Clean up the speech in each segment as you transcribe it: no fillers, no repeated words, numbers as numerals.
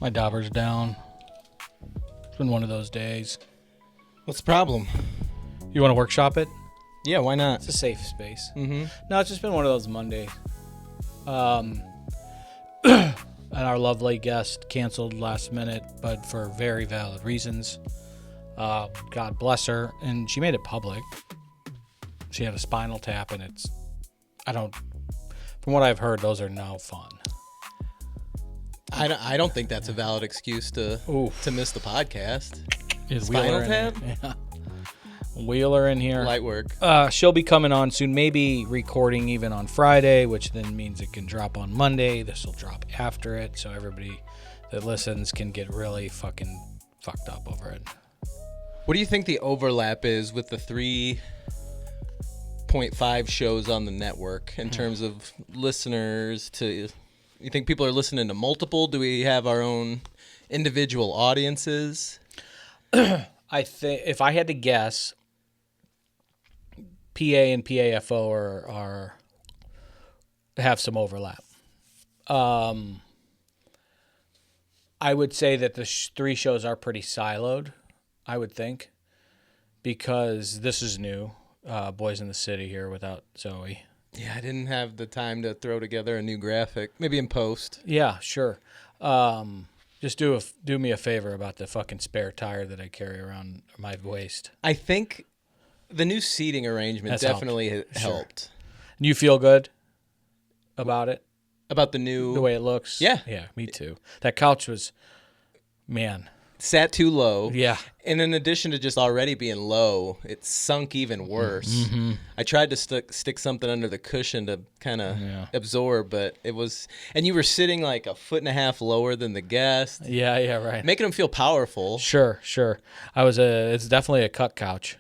My dauber's down. It's been one of those days. What's the problem? You want to workshop it? Yeah, why not? It's a safe space. Mm-hmm. No, it's just been one of those Mondays. And our lovely guest canceled last minute, but for very valid reasons. God bless her. And she made it public. She had a spinal tap, and from what I've heard, those are no fun. I don't think that's a valid excuse to miss the podcast. Is Spinal Wheeler tap? Yeah. Wheeler in here. Light work. She'll be coming on soon, maybe recording even on Friday, which then means it can drop on Monday. This will drop after it, so everybody that listens can get really fucking fucked up over it. What do you think the overlap is with the 3.5 shows on the network in terms of listeners to... You think people are listening to multiple? Do we have our own individual audiences? I think if I had to guess, PA and PAFO are have some overlap. I would say that the three shows are pretty siloed, I would think, because this is new. Boys in the City here without Zoe. Yeah, I didn't have the time to throw together a new graphic. Maybe in post. Yeah, sure. Just do me a favor about the fucking spare tire that I carry around my waist. I think the new seating arrangement That's definitely helped. Sure. You feel good about it? About the way it looks? Yeah. Yeah, me too. That couch was, man. Sat too low. Yeah. And in addition to just already being low, it sunk even worse. Mm-hmm. I tried to stick something under the cushion to kind of absorb, but it was... And you were sitting like a foot and a half lower than the guest. Yeah, right. Making them feel powerful. Sure. It's definitely a cut couch.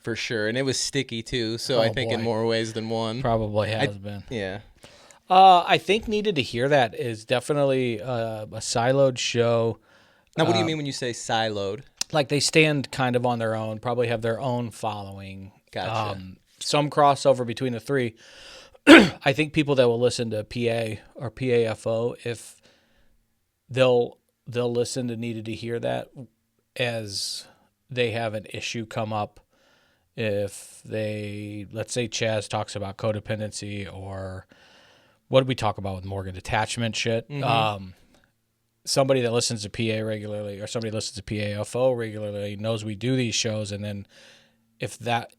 For sure. And it was sticky too, so I think in more ways than one. Probably has been. Yeah. I think Needed to Hear That is definitely a siloed show. Now, what do you mean when you say siloed? Like they stand kind of on their own, probably have their own following. Gotcha. Some crossover between the three. I think people that will listen to PA or PAFO, if they'll listen to Needed to Hear That as they have an issue come up. If let's say Chaz talks about codependency, or what did we talk about with Morgan? Attachment shit. Mm-hmm. Somebody that listens to PA regularly, or somebody that listens to PAFO regularly, knows we do these shows, and then if that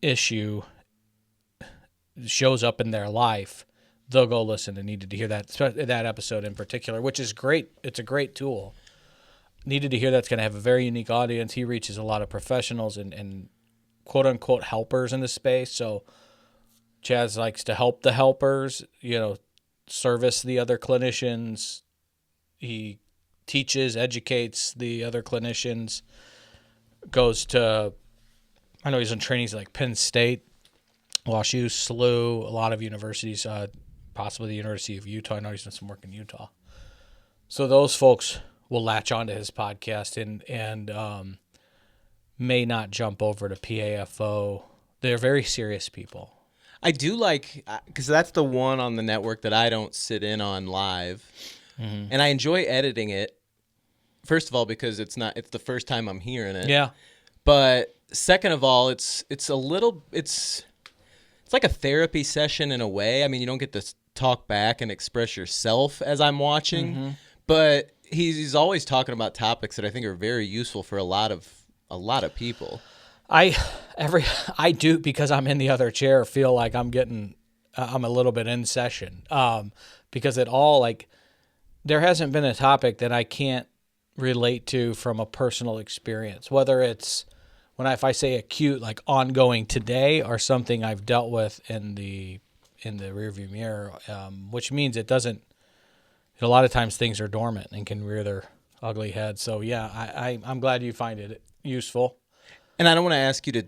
issue shows up in their life, they'll go listen to Needed to Hear That episode in particular, which is great. It's a great tool. Needed to Hear That's going to have a very unique audience. He reaches a lot of professionals and quote-unquote helpers in the space, so Chaz likes to help the helpers, service the other clinicians. He teaches, educates the other clinicians, goes to, I know he's in trainings like Penn State, WashU, SLU, a lot of universities, possibly the University of Utah. I know he's done some work in Utah. So those folks will latch onto his podcast and may not jump over to PAFO. They're very serious people. I do like, because that's the one on the network that I don't sit in on live. Mm-hmm. And I enjoy editing it. First of all, because it's the first time I'm hearing it. Yeah. But second of all, it's like a therapy session in a way. I mean, you don't get to talk back and express yourself as I'm watching, but he's always talking about topics that I think are very useful for a lot of people. I do, because I'm in the other chair, feel like I'm a little bit in session. Because it all, like, there hasn't been a topic that I can't relate to from a personal experience, whether it's if I say acute, like ongoing today, or something I've dealt with in the rearview mirror, which means a lot of times things are dormant and can rear their ugly head. So yeah, I'm glad you find it useful. And I don't want to ask you to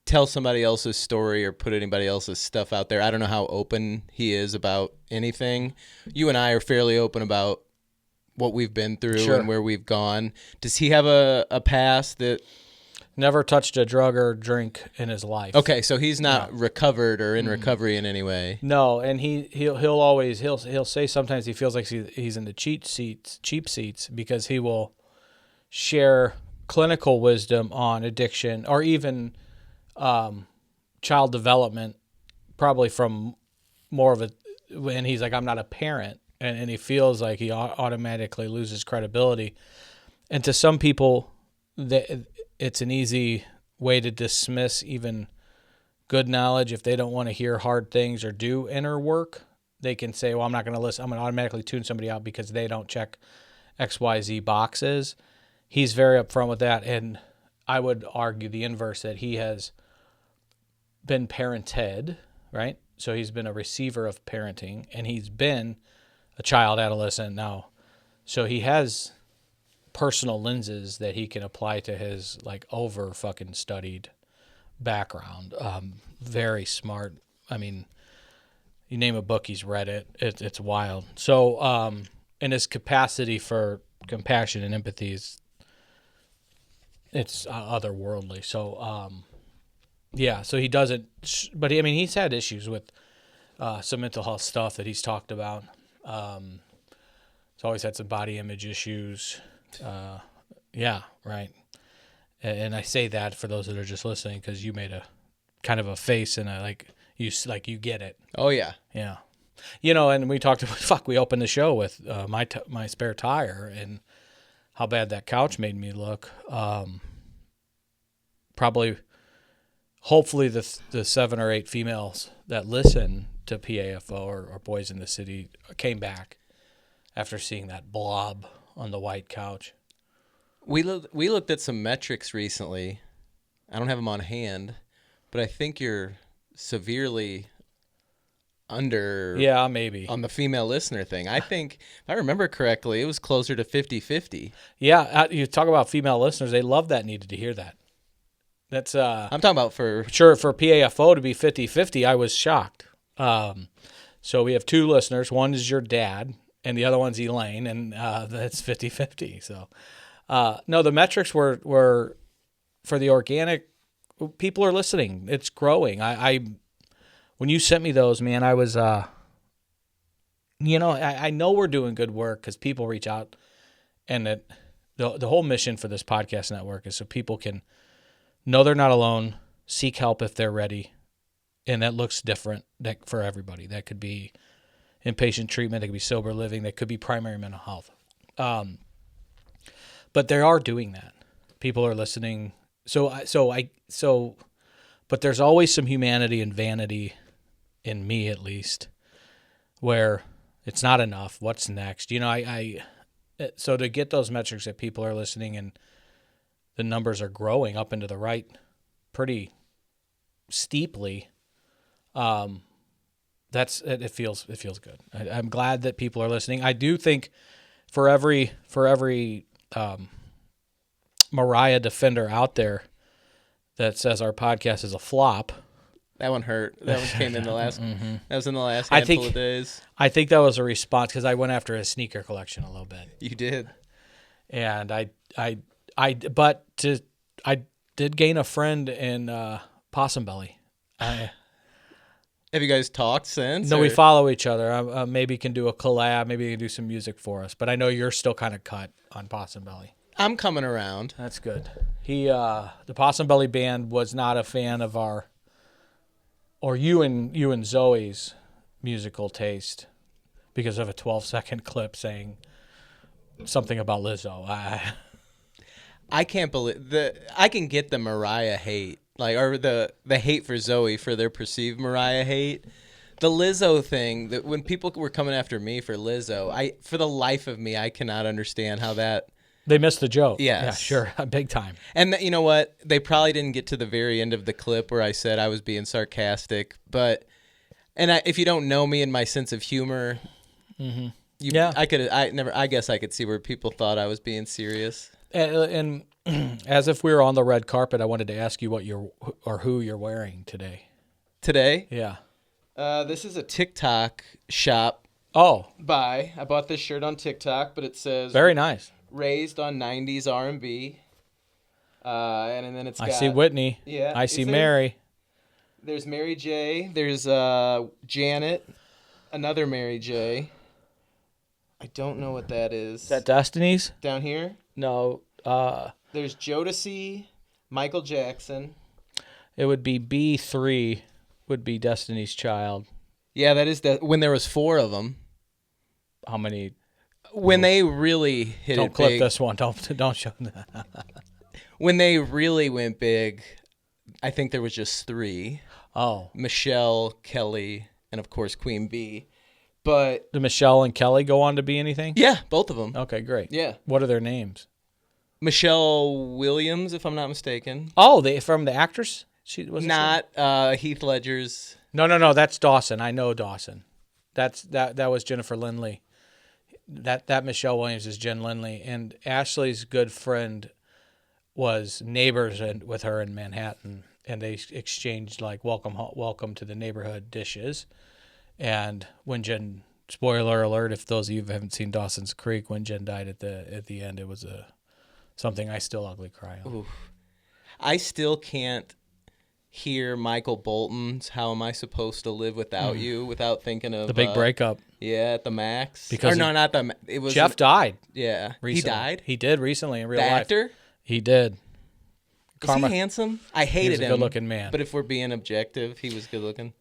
tell somebody else's story or put anybody else's stuff out there. I don't know how open he is about anything. You and I are fairly open about what we've been through and where we've gone. Does he have a past that Never touched a drug or drink in his life. Okay, so he's not recovered or in recovery in any way. No, and he'll always say sometimes he feels like he's in the cheap seats because he will share clinical wisdom on addiction or even child development, probably from more of a when he's like, I'm not a parent, and he feels like he automatically loses credibility. And to some people, it's an easy way to dismiss even good knowledge. If they don't want to hear hard things or do inner work, they can say, well, I'm not going to listen. I'm going to automatically tune somebody out because they don't check XYZ boxes. He's very upfront with that. And I would argue the inverse, that he has been parented, right? So he's been a receiver of parenting, and he's been a child adolescent now. So he has personal lenses that he can apply to his like over fucking studied background. Very smart. I mean, you name a book, he's read it. It's wild. So, and his capacity for compassion and empathy it's otherworldly. So, yeah, so he doesn't, but he's had issues with some mental health stuff that he's talked about. He's always had some body image issues. Yeah, right. And I say that for those that are just listening because you made a kind of a face and you get it. Oh yeah, yeah. And we talked about we opened the show with my spare tire and how bad that couch made me look. Probably, hopefully the 7 or 8 females that listen to PAFO or Boys in the City came back after seeing that blob on the white couch. We looked at some metrics recently. I don't have them on hand, but I think you're severely under. Yeah, maybe. On the female listener thing. I think, if I remember correctly, it was closer to 50-50. Yeah, you talk about female listeners. They love that, needed to hear that. That's I'm talking about for PAFO to be 50-50, I was shocked. So we have 2 listeners. One is your dad, and the other one's Elaine, and that's 50-50. So, no, the metrics were for the organic. People are listening. It's growing. I when you sent me those, man, I was, I know we're doing good work because people reach out, and that the whole mission for this podcast network is so people can know they're not alone, seek help if they're ready, and that looks different for everybody. That could be inpatient treatment, that could be sober living, that could be primary mental health. But they are doing that. People are listening. But there's always some humanity and vanity in me, at least, where it's not enough. What's next? So to get those metrics that people are listening and the numbers are growing up into the right pretty steeply, it feels good. I'm glad that people are listening. I do think for every Mariah defender out there that says our podcast is a flop. That one hurt. That one came in the last. That was in the last handful of days. I think that was a response because I went after his sneaker collection a little bit. You did, and I did gain a friend in Possum Belly. Have you guys talked since? No, we follow each other. Maybe can do a collab. Maybe you can do some music for us. But I know you're still kind of cut on Possum Belly. I'm coming around. That's good. The Possum Belly band was not a fan of you and Zoe's musical taste because of a 12-second clip saying something about Lizzo. I can't believe I can get the Mariah hate, or the hate for Zoe for their perceived Mariah hate. The Lizzo thing, that when people were coming after me for Lizzo, for the life of me, I cannot understand how that. They missed the joke. Yes. Yeah, sure. Big time. And you know what? They probably didn't get to the very end of the clip where I said I was being sarcastic. But, if you don't know me and my sense of humor, I guess I could see where people thought I was being serious. And as if we were on the red carpet, I wanted to ask you who you're wearing today. Today? Yeah. This is a TikTok shop. Oh. I bought this shirt on TikTok, but it says very nice. Raised on 90s R&B. And then it's I got, see Whitney. Yeah. I see Mary. There's Mary J. There's Janet. Another Mary J. I don't know what that is. Is that Destiny's? Down here? No. There's Jodeci, Michael Jackson. It would be B3 would be Destiny's Child. Yeah, that is when there was 4 of them. How many? When they really hit Don't it clip big. this one. Don't show that. When they really went big, I think there was just 3. Oh. Michelle, Kelly, and of course Queen Bee. But Did Michelle and Kelly go on to be anything? yeah, both of them. Okay, great. Yeah. What are their names? Michelle Williams, if I'm not mistaken. Oh, they from the actress? She was Not Heath Ledger's. No. That's Dawson. I know Dawson. That was Jennifer Lindley. That Michelle Williams is Jen Lindley, and Ashley's good friend was neighbors with her in Manhattan, and they exchanged like welcome to the neighborhood dishes. And when Jen, spoiler alert, if those of you who haven't seen Dawson's Creek, when Jen died at the end, it was something I still ugly cry on. Oof. I still can't hear Michael Bolton's "How Am I Supposed to Live Without You" without thinking of The big breakup. Yeah, at the Max. Because not the. It was Jeff died. Yeah, Recently. he died. He did recently in real The life. actor. He did. Is he handsome? I hated him. He was a good-looking man. But if we're being objective, he was good looking.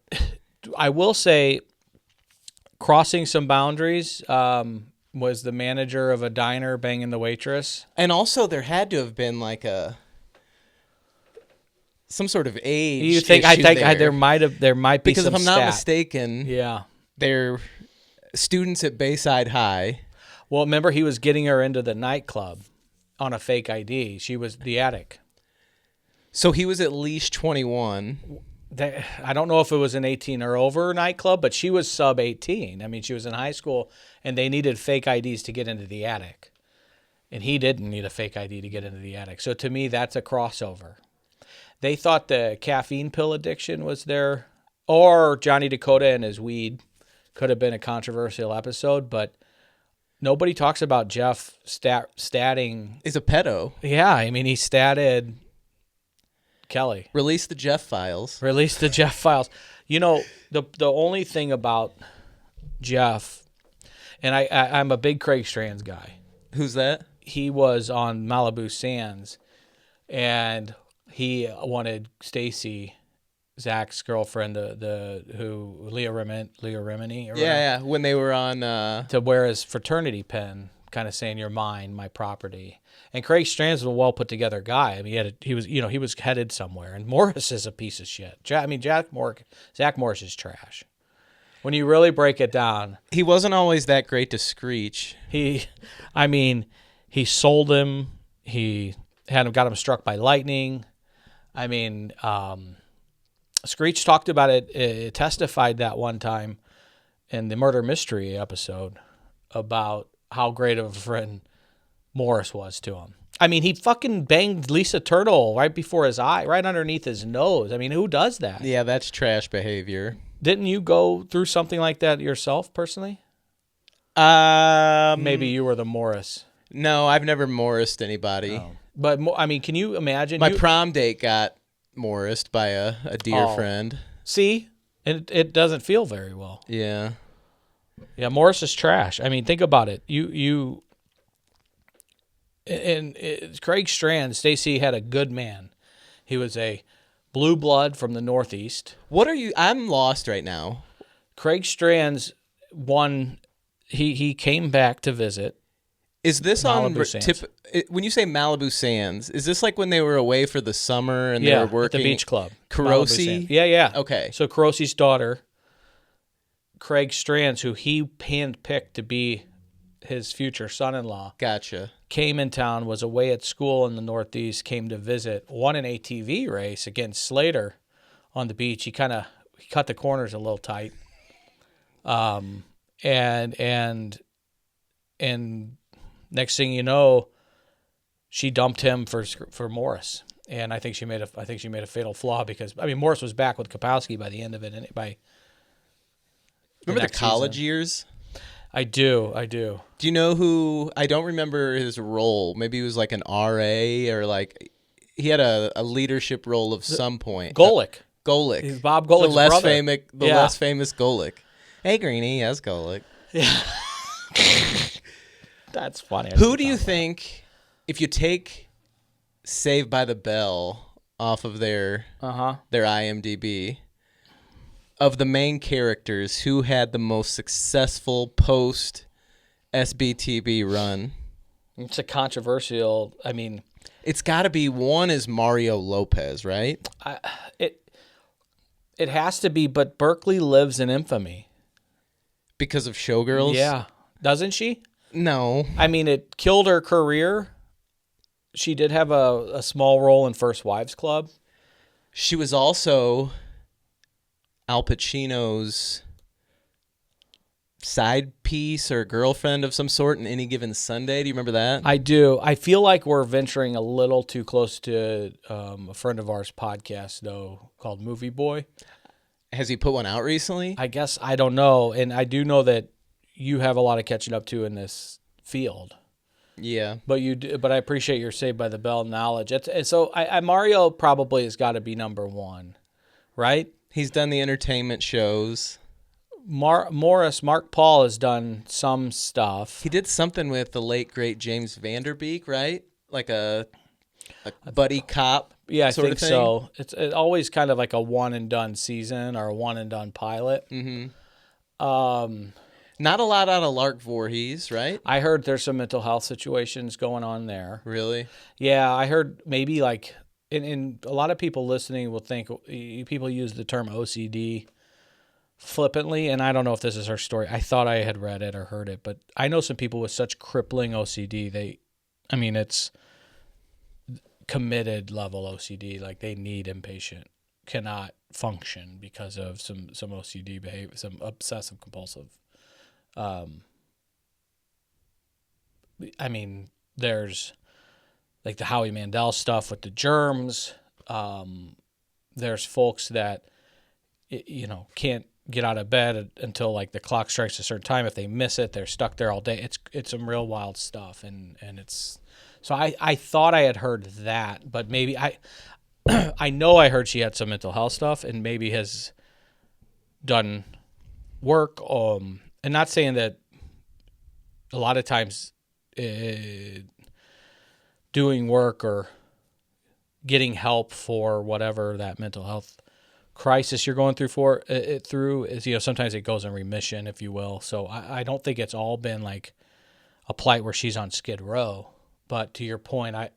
I will say, crossing some boundaries, was the manager of a diner banging the waitress. And also, there had to have been like some sort of age. You think? issue There might be because some if I'm not stat. mistaken, Yeah. they're students at Bayside High. Well, remember he was getting her into the nightclub on a fake ID. She was the attic. So he was at least 21. I don't know if it was an 18 or over nightclub, but she was sub 18. I mean, she was in high school, and they needed fake IDs to get into the attic. And he didn't need a fake ID to get into the attic. So to me, that's a crossover. They thought the caffeine pill addiction was there, or Johnny Dakota and his weed could have been a controversial episode, but nobody talks about Jeff statting. He's a pedo. Yeah, I mean, he statted Kelly. Release the Jeff files. Release the Jeff files. You know, the only thing about Jeff, and I'm a big Craig Strands guy. Who's that? He was on Malibu Sands, and he wanted Stacy, Zach's girlfriend, who Leah Remini, or Yeah. When they were on, to wear his fraternity pin, kind of saying "You're mine, my property." And Craig Strands was a well put together guy. I mean, he was headed somewhere. And Morris is a piece of shit. Zack Morris is trash. When you really break it down, he wasn't always that great to Screech. He sold him. He got him struck by lightning. I mean, Screech talked about it, testified that one time in the murder mystery episode about how great of a friend Morris was to him. I mean, he fucking banged Lisa Turtle right before his eye, right underneath his nose. I mean, who does that? Yeah, that's trash behavior. Didn't you go through something like that yourself personally? Maybe you were the Morris. No, I've never Morrised anybody. Oh. But I mean, can you imagine? My prom date got Morrised by a dear friend. See, it doesn't feel very well. Yeah. Yeah, Morris is trash. I mean, think about it. Craig Strand, Stacey had a good man. He was a blue blood from the Northeast. I'm lost right now. Craig Strand's one, he came back to visit. Is this Malibu on Sands. when you say Malibu Sands? Is this like when they were away for the summer and they were working at the beach club? Carosi? Yeah. Okay. So Carosi's daughter, Craig Strands, who he handpicked to be his future son-in-law, Gotcha. came in town, was away at school in the Northeast, came to visit, won an ATV race against Slater on the beach. He cut the corners a little tight. And next thing you know, she dumped him for Morris. And I think she made a fatal flaw because Morris was back with Kapowski by the end of it. And Remember the college years? I do. Do you know who? I don't remember his role. Maybe he was like an RA or like he had a leadership role of some point. Golick. Golick. He's Bob Golick's brother. Less famous Golick. Hey, Greenie, yes, Golick. Yeah. That's funny. Who do you think, if you take Saved by the Bell off of their IMDb, of the main characters, who had the most successful post SBTB run? It's a controversial. I mean, it's got to be one is Mario Lopez, right? It has to be, but Berkeley lives in infamy because of Showgirls. Yeah, doesn't she? No, I mean it killed her career. She did have a small role in First Wives Club. She was also Al Pacino's side piece or girlfriend of some sort in Any Given Sunday. Do you remember that? I do. I feel like we're venturing a little too close to a friend of ours podcast, though, called Movie Boy. Has he put one out recently? I guess. I don't know. And I do know that you have a lot of catching up to in this field. Yeah. But I appreciate your Saved by the Bell knowledge. So Mario probably has got to be number one, right? He's done the entertainment shows. Mark Paul has done some stuff. He did something with the late great James Vanderbeek, right? Like a buddy cop. Yeah, I sort think of thing. so. It's always kind of like a one and done season or a one and done pilot. Mm-hmm. Not a lot out of Lark Voorhees, right? I heard there's some mental health situations going on there. Really? Yeah, I heard maybe like, and a lot of people listening will think people use the term OCD flippantly, and I don't know if this is her story. I thought I had read it or heard it, but I know some people with such crippling OCD. It's committed level OCD. Like they need inpatient, cannot function because of some OCD behavior, some obsessive compulsive. There's like the Howie Mandel stuff with the germs. There's folks that can't get out of bed until like the clock strikes a certain time. If they miss it, they're stuck there all day. It's some real wild stuff, and it's so I thought I had heard that, but maybe I know I heard she had some mental health stuff and maybe has done work. And not saying that a lot of times doing work or getting help for whatever that mental health crisis you're going through is, sometimes it goes in remission, if you will. So I don't think it's all been like a plight where she's on Skid Row. But to your point, I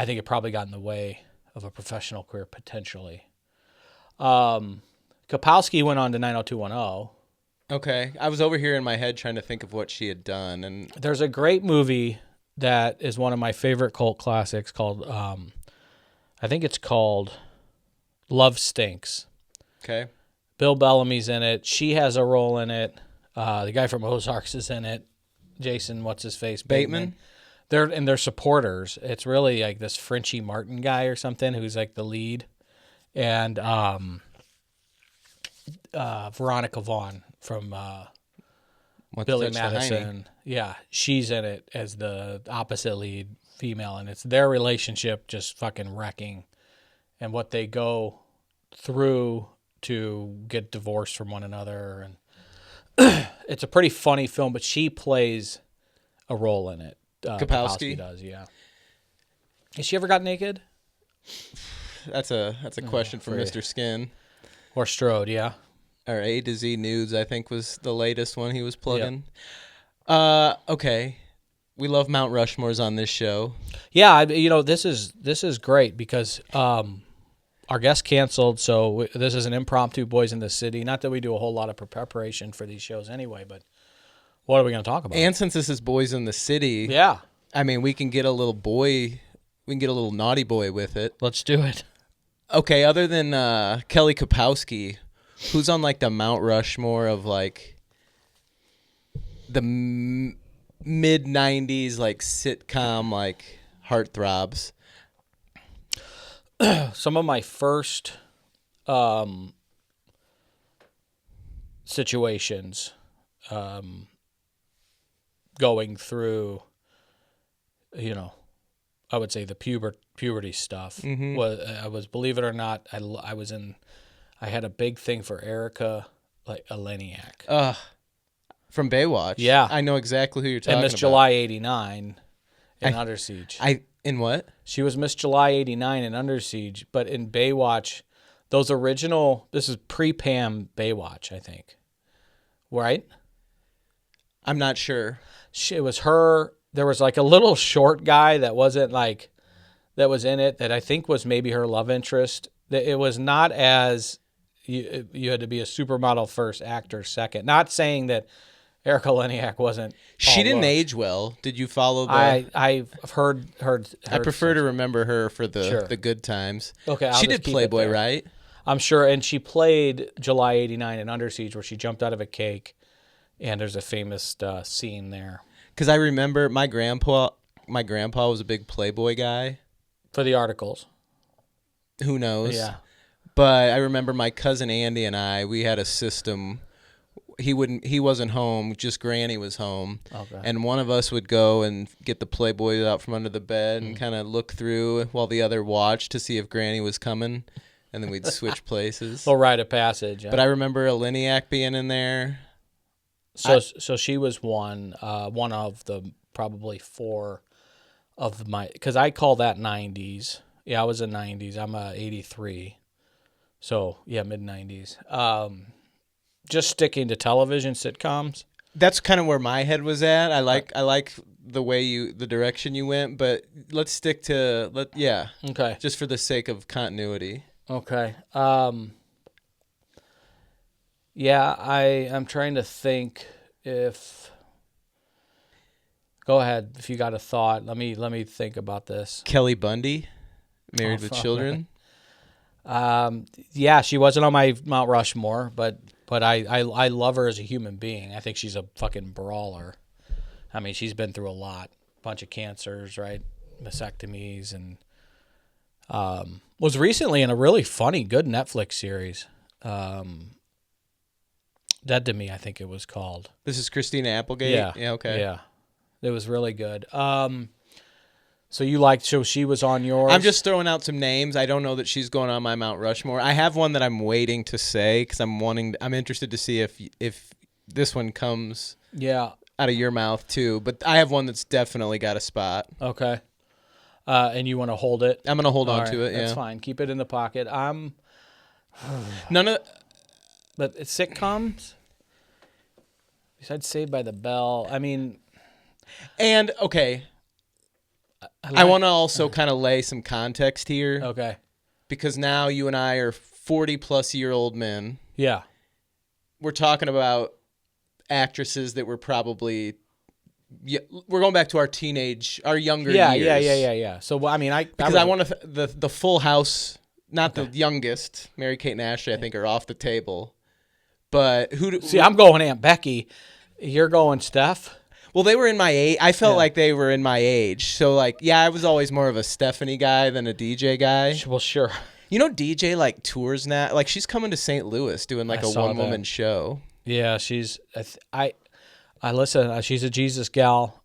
think it probably got in the way of a professional career potentially. Kapowski went on to 90210. Okay. I was over here in my head trying to think of what she had done. And there's a great movie that is one of my favorite cult classics called, I think it's called Love Stinks. Okay. Bill Bellamy's in it. She has a role in it. The guy from Ozarks is in it. Jason, what's his face? Bateman. They're supporters. It's really like this Frenchie Martin guy or something who's like the lead. And Veronica Vaughn from Billy Madison. Yeah, she's in it as the opposite lead female, and it's their relationship just fucking wrecking and what they go through to get divorced from one another. And it's a pretty funny film, but she plays a role in it. Kapowski does, yeah. Has she ever got naked? That's a question for Mr. Skin. Or Strode, yeah. Or A to Z Nudes, I think, was the latest one he was plugging. Yep. Okay. We love Mount Rushmores on this show. Yeah, this is great because our guest canceled, so this is an impromptu Boys in the City. Not that we do a whole lot of preparation for these shows anyway, but what are we going to talk about? And since this is Boys in the City, yeah, I mean, we can get a little naughty boy with it. Let's do it. Okay, other than Kelly Kapowski, who's on like the Mount Rushmore of like the mid 90s like sitcom like heartthrobs? Some of my first situations going through, I would say the puberty stuff was, believe it or not, I had a big thing for Erica like Eleniak. From Baywatch. Yeah. I know exactly who you're talking about. And Miss July 89 in Under Siege. In what? She was Miss July 89 in Under Siege, but in Baywatch, those original, this is pre-Pam Baywatch, I think. Right? I'm not sure. It was her. There was like a little short guy that was in it that I think was maybe her love interest. It was not as, you had to be a supermodel first, actor second. Not saying that Erica Leniak wasn't. She didn't age well. Did you follow the? I've heard. I prefer to remember her for the good times. Okay, she did Playboy, right? I'm sure, and she played July '89 in Under Siege, where she jumped out of a cake, and there's a famous scene there. Because I remember my grandpa was a big Playboy guy. For the articles. Who knows? Yeah. But I remember my cousin Andy and we had a system. He wasn't home, just Granny was home. Okay. And one of us would go and get the Playboys out from under the bed and kind of look through while the other watched to see if Granny was coming. And then we'd switch places. Or rite of passage. But I remember Eleniak being in there. So she was one of the probably four of my, because I call that 90s. Yeah, I was in 90s. I'm 83. So, yeah, mid-90s. Just sticking to television sitcoms. That's kind of where my head was at. I like the direction you went, but let's stick to Okay. Just for the sake of continuity. Okay. Yeah, I'm trying to think if. Go ahead if you got a thought. Let me think about this. Kelly Bundy, Married with Children. Yeah, she wasn't on my Mount Rushmore, but I love her as a human being. I think she's a fucking brawler. I mean, she's been through a lot, bunch of cancers, right, mastectomies, and was recently in a really funny, good Netflix series. Dead to Me, I think it was called. This is Christina Applegate? Yeah. Okay. Yeah. It was really good. So she was on yours? I'm just throwing out some names. I don't know that she's going on my Mount Rushmore. I have one that I'm waiting to say because I'm interested to see if this one comes out of your mouth too. But I have one that's definitely got a spot. Okay. And you want to hold it? I'm going to hold on to it, That's fine. Keep it in the pocket. But it's sitcoms? Besides Saved by the Bell, I mean... And, okay, I want to also kind of lay some context here. Okay. Because now you and I are 40-plus-year-old men. Yeah. We're talking about actresses that were probably... Yeah, we're going back to our younger years. Yeah. So, I mean, I want to... The Full House, not the youngest, Mary-Kate and Ashley, I think, are off the table. But I'm going Aunt Becky. You're going Steph? Well, they were in my age. I felt like they were in my age. So, I was always more of a Stephanie guy than a DJ guy. Well, sure. You know, DJ, tours now. She's coming to St. Louis doing, a one-woman show. Yeah, she's... I listen, she's a Jesus gal.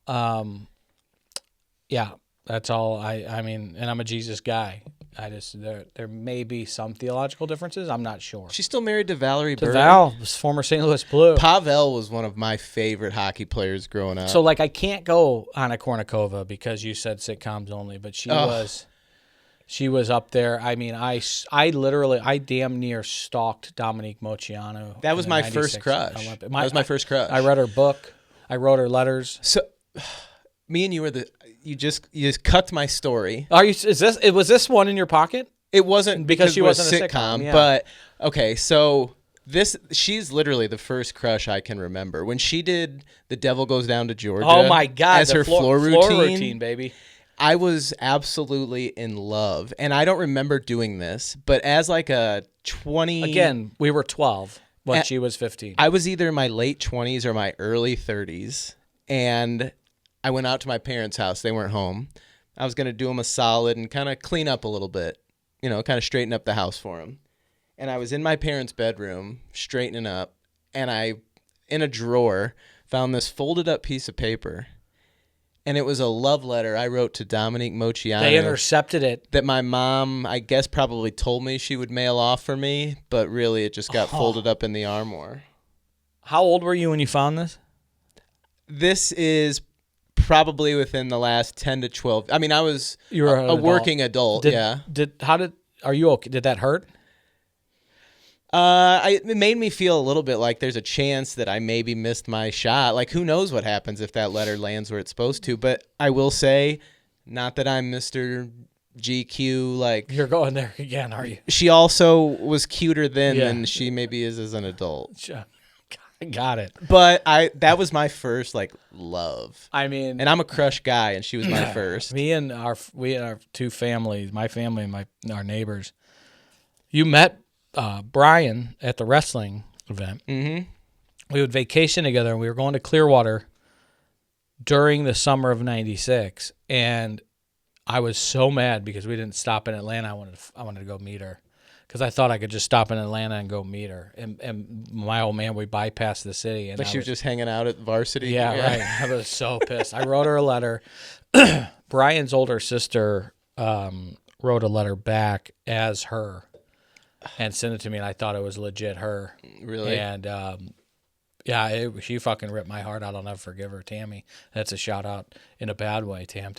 Yeah, that's all. I mean, and I'm a Jesus guy. There may be some theological differences. I'm not sure. She's still married to Valerie Bird. Val was former St. Louis Blue. Pavel was one of my favorite hocky players growing up. So, I can't go Anna Kournikova because you said sitcoms only, but she was up there. I mean, I damn near stalked Dominique Moceanu. That was my first crush. That was my first crush. I read her book. I wrote her letters. So, me and you were you just cut my story. Was this one in your pocket? It wasn't because she wasn't a sitcom. Yeah. But okay, so she's literally the first crush I can remember. When she did The Devil Goes Down to Georgia. Oh my God, as her floor routine, baby. I was absolutely in love, and I don't remember doing this, but as a 20. Again, we were 12 when she was 15. I was either in my late 20s or my early 30s, and I went out to my parents' house. They weren't home. I was going to do them a solid and kind of clean up a little bit, kind of straighten up the house for them. And I was in my parents' bedroom straightening up, and I, in a drawer, found this folded up piece of paper. and it was a love letter I wrote to Dominique Mochiano. They intercepted it. That my mom, I guess, probably told me she would mail off for me, but really it just got folded up in the armoire. How old were you when you found this? This is probably within the last 10 to 12. I mean, I was a working adult. Are you okay? Did that hurt? It made me feel a little bit like there's a chance that I maybe missed my shot. Like, who knows what happens if that letter lands where it's supposed to. But I will say, not that I'm Mr. GQ. Like, you're going there again, are you? She also was cuter then than she maybe is as an adult. Got it. But that was my first love. I mean, and I'm a crush guy, and she was my first. We and our two families, my family and our neighbors. You met Brian at the wrestling event. Mm-hmm. We would vacation together, and we were going to Clearwater during the summer of '96. And I was so mad because we didn't stop in Atlanta. I wanted to go meet her. Because I thought I could just stop in Atlanta and go meet her. And my old man, we bypassed the city. And she was just hanging out at varsity? Yeah, right. I was so pissed. I wrote her a letter. Brian's older sister wrote a letter back as her and sent it to me, and I thought it was legit her. Really? And, she fucking ripped my heart out. I'll never forgive her. Tammy. That's a shout-out in a bad way, Tam.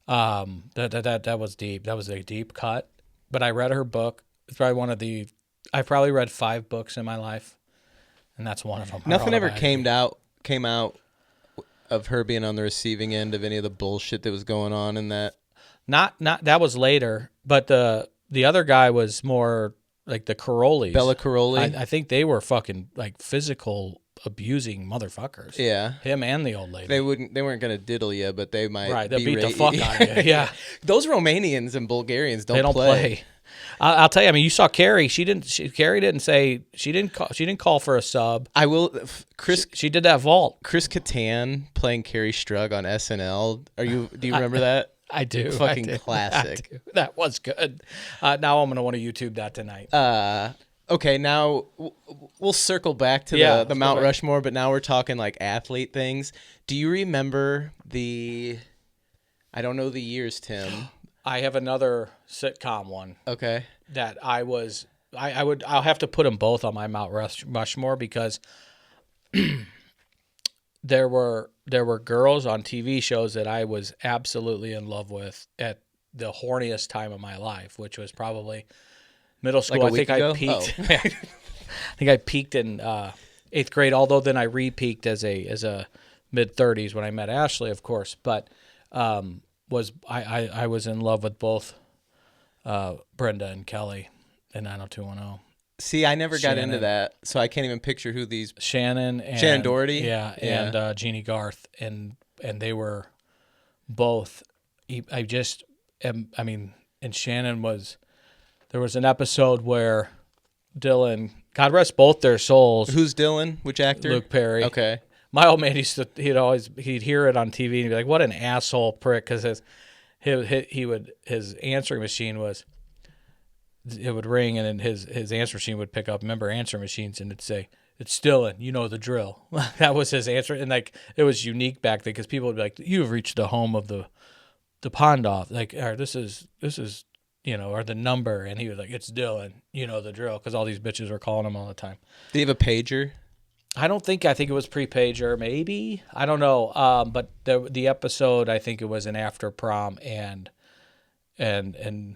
That was deep. That was a deep cut. But I read her book. It's probably I probably read 5 books in my life, and that's one of them. Nothing ever came out of her being on the receiving end of any of the bullshit that was going on in that. Not that was later, but the other guy was more like the Carollis. Bella Carolli. I think they were fucking physical abusing motherfuckers. Yeah, him and the old lady. They weren't gonna diddle you, but they might. Right, they'll beat the fuck out of you. Yeah, those Romanians and Bulgarians don't play. I'll tell you. I mean, you saw Carrie. Carrie didn't say she didn't call for a sub. I will. She did that vault. Chris Kattan playing Carrie Strug on SNL. Do you remember that? I do. Fucking classic. That was good. Now I'm gonna want to YouTube that tonight. Okay, now we'll circle back to the Mount Rushmore, but now we're talking athlete things. Do you remember I don't know the years, Tim. I have another sitcom one. Okay. That I'll have to put them both on my Mount Rushmore because there were girls on TV shows that I was absolutely in love with at the horniest time of my life, which was probably middle school. I think I peaked. Oh. I think I peaked in 8th grade. Although then I re-peaked as a mid-30s when I met Ashley, of course. But I was in love with both Brenda and Kelly in 90210. See, I never got into that, so I can't even picture who these Shannon Doherty, and Jeannie Garth, and they were both. And Shannon was. There was an episode where Dylan, God rest both their souls. Who's Dylan? Which actor? Luke Perry. Okay. My old man he'd hear it on TV and he'd be like, "What an asshole prick!" Because his answering machine it would ring and then his answer machine would pick up. Remember answering machines, and it'd say, "It's Dylan, you know the drill." That was his answer, and it was unique back then because people would be like, "You have reached the home of the pond off." Like, all right, this is. Or the number, and he was like, "It's Dylan, you know the drill," because all these bitches were calling him all the time. Did he have a pager? I think it was pre-pager, maybe. I don't know. But the episode, I think it was an after prom, and Dylan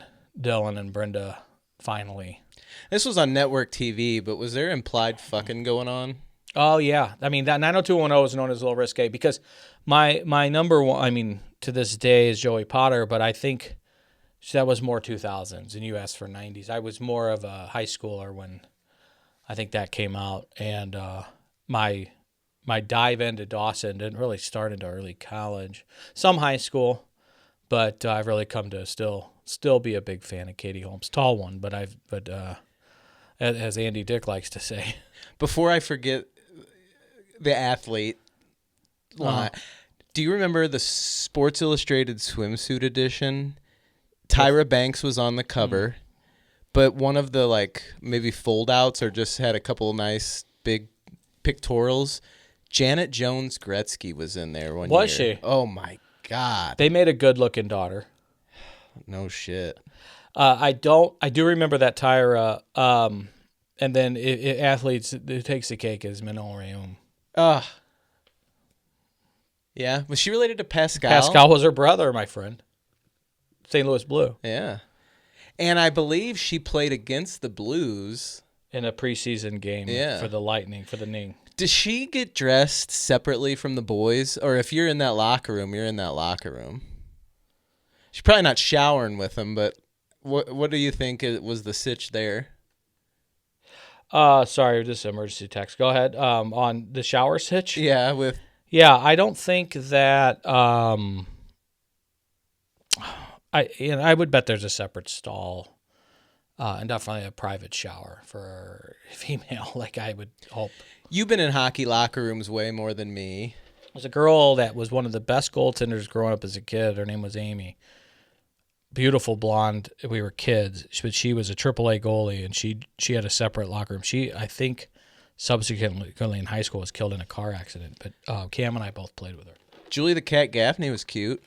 and Brenda finally. This was on network TV, but was there implied fucking going on? Oh yeah, I mean that 90210 is known as a little risque because my number one, I mean to this day, is Joey Potter, but I think. That was more 2000s, and you asked for 90s. I was more of a high schooler when I think that came out, and my dive into Dawson didn't really start into early college. Some high school, but I've really come to still be a big fan of Katie Holmes, tall one, but as Andy Dick likes to say. Before I forget the athlete line, do you remember the Sports Illustrated swimsuit edition? Tyra Banks was on the cover, but one of the maybe fold outs or just had a couple of nice big pictorials. Janet Jones Gretzky was in there one year. Was she? Oh my God. They made a good-looking daughter. No shit. I do remember that Tyra. And then athletes who takes the cake is Manon Rhéaume. Yeah. Was she related to Pascal? Pascal was her brother, my friend. St. Louis Blue. Yeah. And I believe she played against the Blues In a preseason game for the Lightning, for the Ning. Does she get dressed separately from the boys? Or if you're in that locker room, you're in that locker room? She's probably not showering with them, but what do you think was the sitch there? Sorry, this is emergency text. Go ahead. On the shower sitch? Yeah, I don't think that I would bet there's a separate stall. And definitely a private shower for a female, like I would hope. You've been in hockey locker rooms way more than me. There's a girl that was one of the best goaltenders growing up as a kid. Her name was Amy. Beautiful blonde. We were kids, but she was a AAA goalie, and she had a separate locker room. She, I think, subsequently in high school was killed in a car accident. But Cam and I both played with her. Julie the Cat Gaffney was cute.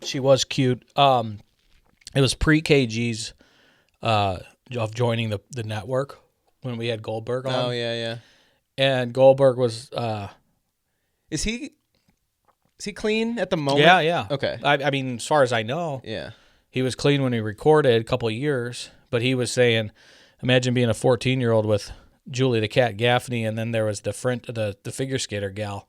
She was cute. It was pre-KG's of joining the network when we had Goldberg on. Oh yeah. And Goldberg was. Is he clean at the moment? Yeah. Okay. I mean, as far as I know. Yeah. He was clean when he recorded a couple of years, but he was saying, imagine being a 14-year-old with Julie the Cat Gaffney, and then there was the figure skater gal.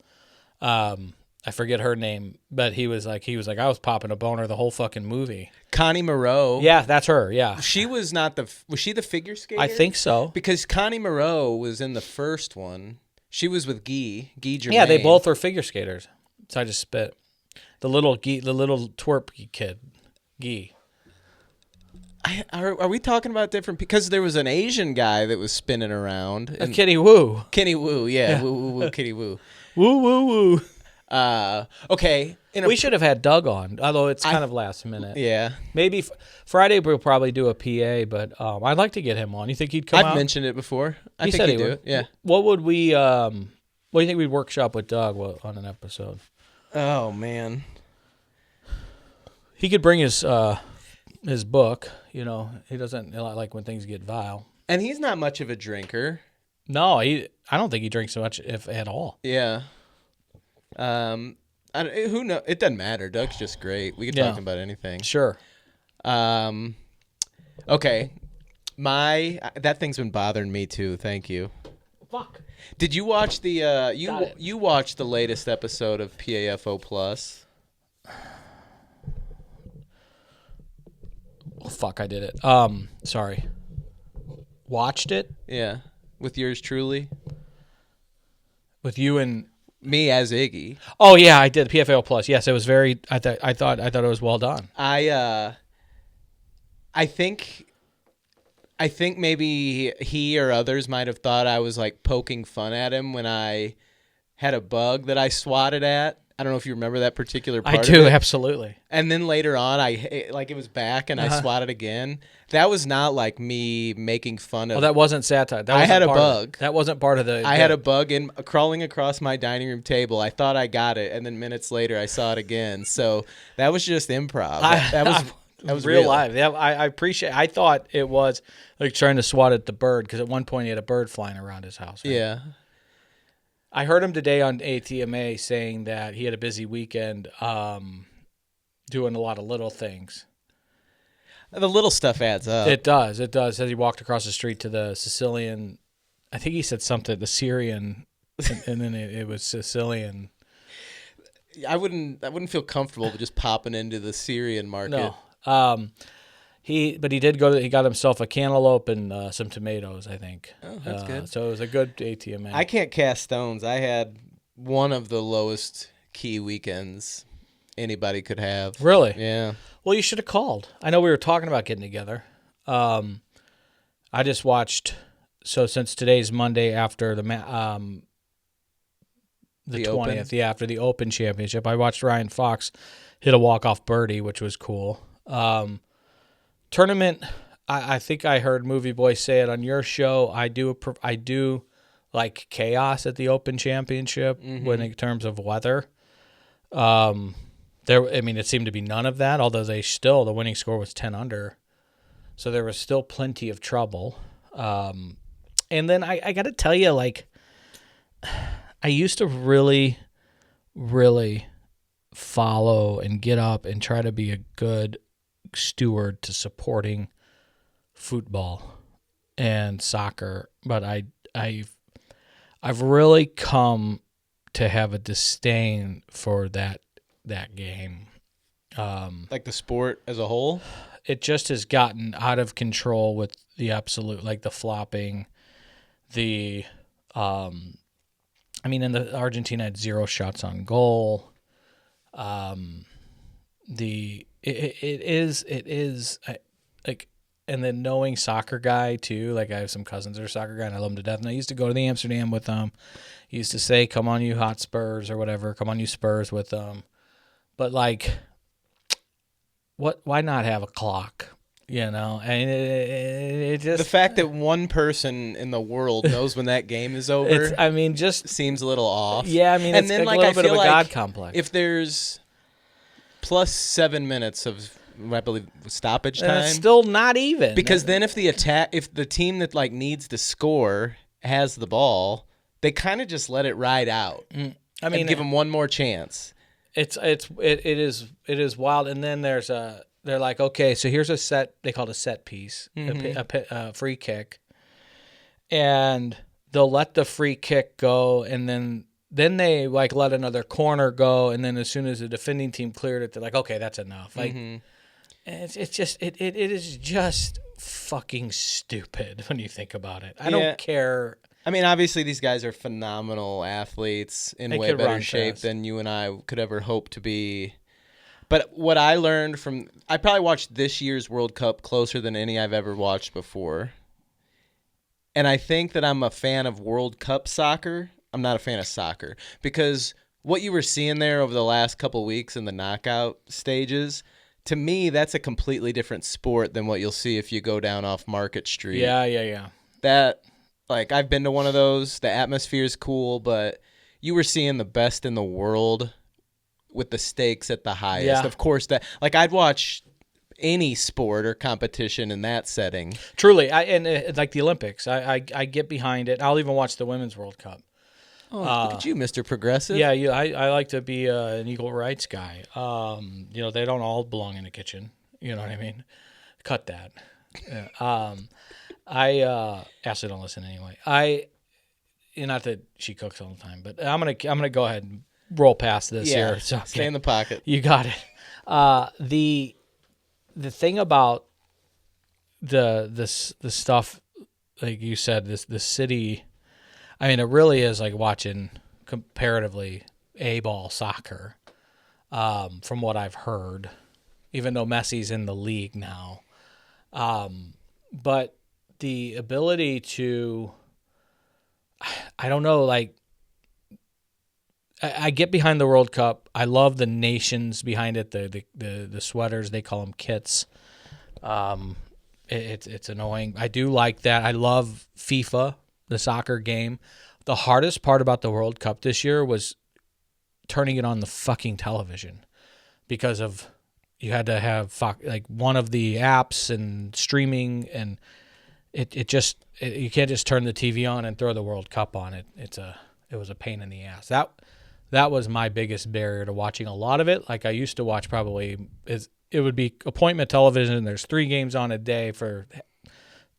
I forget her name, but he was like, I was popping a boner the whole fucking movie. Connie Moreau. Yeah, that's her. Yeah. She was was she the figure skater? I think so. Because Connie Moreau was in the first one. She was with Guy Germain. Yeah, they both were figure skaters. So I just spit. The little twerp kid. Guy. Are we talking about different? Because there was an Asian guy that was spinning around. Kenny Wu. Kenny Wu, yeah. Woo, woo, woo, Kenny Wu. Woo, woo, woo. Okay. We should have had Doug on, although it's kind of last minute. Yeah. Maybe Friday we'll probably do a PA, but I'd like to get him on. You think he'd come out? I've mentioned it before. I He think said he'd he do would. it. Yeah. What would we? What do you think we'd workshop with Doug on an episode? Oh man. He could bring his book. You know, he doesn't like when things get vile. And he's not much of a drinker. No, I don't think he drinks so much, if at all. Yeah. Who knows? It doesn't matter. Doug's just great. We can talk about anything. Sure. Okay. That thing's been bothering me too. Thank you. Fuck. Did you watch the you watched the latest episode of PAFO Plus? Oh, fuck, I did it. Sorry. Watched it Yeah. With yours truly? with you and Me as Iggy. oh yeah, I did PFL Plus. Yes, it was very. I thought it was well done. I think maybe he or others might have thought I was like poking fun at him when I had a bug that I swatted at. I don't know if you remember that particular part. I do, of it. absolutely. And then later on, it was back and I swatted again. That was not like me making fun of. Oh, that wasn't satire. I had a bug. That wasn't part of the. I had a bug crawling across my dining room table. I thought I got it, and then minutes later, I saw it again. So that was just improv. That was real live. Yeah, I appreciate. I thought it was like trying to swat at the bird because at one point he had a bird flying around his house. Right? Yeah. I heard him today on ATMA saying that he had a busy weekend, doing a lot of little things. The little stuff adds up. It does. It does. As he walked across the street to the Sicilian, I think he said something, the Syrian, and then it was Sicilian. I wouldn't feel comfortable just popping into the Syrian market. No. He did he got himself a cantaloupe and some tomatoes, I think. Oh, that's good. So it was a good ATMA. I can't cast stones. I had one of the lowest key weekends anybody could have. Really? Yeah. Well, you should have called. I know we were talking about getting together. I just watched. So since today's Monday after the 20th, after the Open Championship, I watched Ryan Fox hit a walk-off birdie, which was cool. Tournament, I think I heard Movie Boy say it on your show. I do like chaos at the Open Championship when in terms of weather. It seemed to be none of that, although the winning score was 10 under. So there was still plenty of trouble. And then I got to tell you, like, I used to really, really follow and get up and try to be a good steward to supporting football and soccer, but I've really come to have a disdain for that game. Like the sport as a whole? It just has gotten out of control with the absolute, like the flopping, in the Argentina had 0 shots on goal. And then knowing soccer guy too, like I have some cousins that are soccer guy and I love them to death. And I used to go to the Amsterdam with them. He used to say, "Come on, you hot Spurs," or whatever. "Come on, you Spurs," with them. But like, why not have a clock? And it just, the fact that one person in the world knows when that game is over. Just seems a little off. Yeah, and it's then like a little I bit feel of a like God complex. If there's plus 7 minutes of, I believe, stoppage time, it's still not even, because then if the team that like needs to score has the ball, they kind of just let it ride out. And give them one more chance. It is wild. And then they're like, okay, so here's a set. They call it a set piece, a free kick, and they'll let the free kick go, and then they like let another corner go, and then as soon as the defending team cleared it, they're like, okay, that's enough. Like, and it is just fucking stupid when you think about it. I don't care. Obviously these guys are phenomenal athletes in way better shape than you and I could ever hope to be. But what I learned I probably watched this year's World Cup closer than any I've ever watched before. And I think that I'm a fan of World Cup soccer. I'm not a fan of soccer, because what you were seeing there over the last couple weeks in the knockout stages, to me, that's a completely different sport than what you'll see if you go down off Market Street. Yeah. That, like, I've been to one of those. The atmosphere is cool, but you were seeing the best in the world with the stakes at the highest. Yeah. Of course, I'd watch any sport or competition in that setting. Truly, like the Olympics, I get behind it. I'll even watch the Women's World Cup. Oh, look at you, Mr. Progressive. Yeah, I like to be an equal rights guy. They don't all belong in the kitchen. You know what I mean? Cut that. Yeah. Ashley don't listen anyway. Not that she cooks all the time, but I'm gonna go ahead and roll past this here. So, okay. Stay in the pocket. You got it. The thing about the stuff, like you said, the city. It really is like watching comparatively A-ball soccer, from what I've heard, even though Messi's in the league now. But the ability to, I don't know, like, I get behind the World Cup. I love the nations behind it, the sweaters, they call them kits. It's annoying. I do like that. I love FIFA, the soccer game. The hardest part about the World Cup this year was turning it on the fucking television, because of you had to have like one of the apps and streaming, and you can't just turn the TV on and throw the World Cup on it. It was a pain in the ass. That was my biggest barrier to watching a lot of it. Like I used to watch it would be appointment television, and there's 3 games on a day for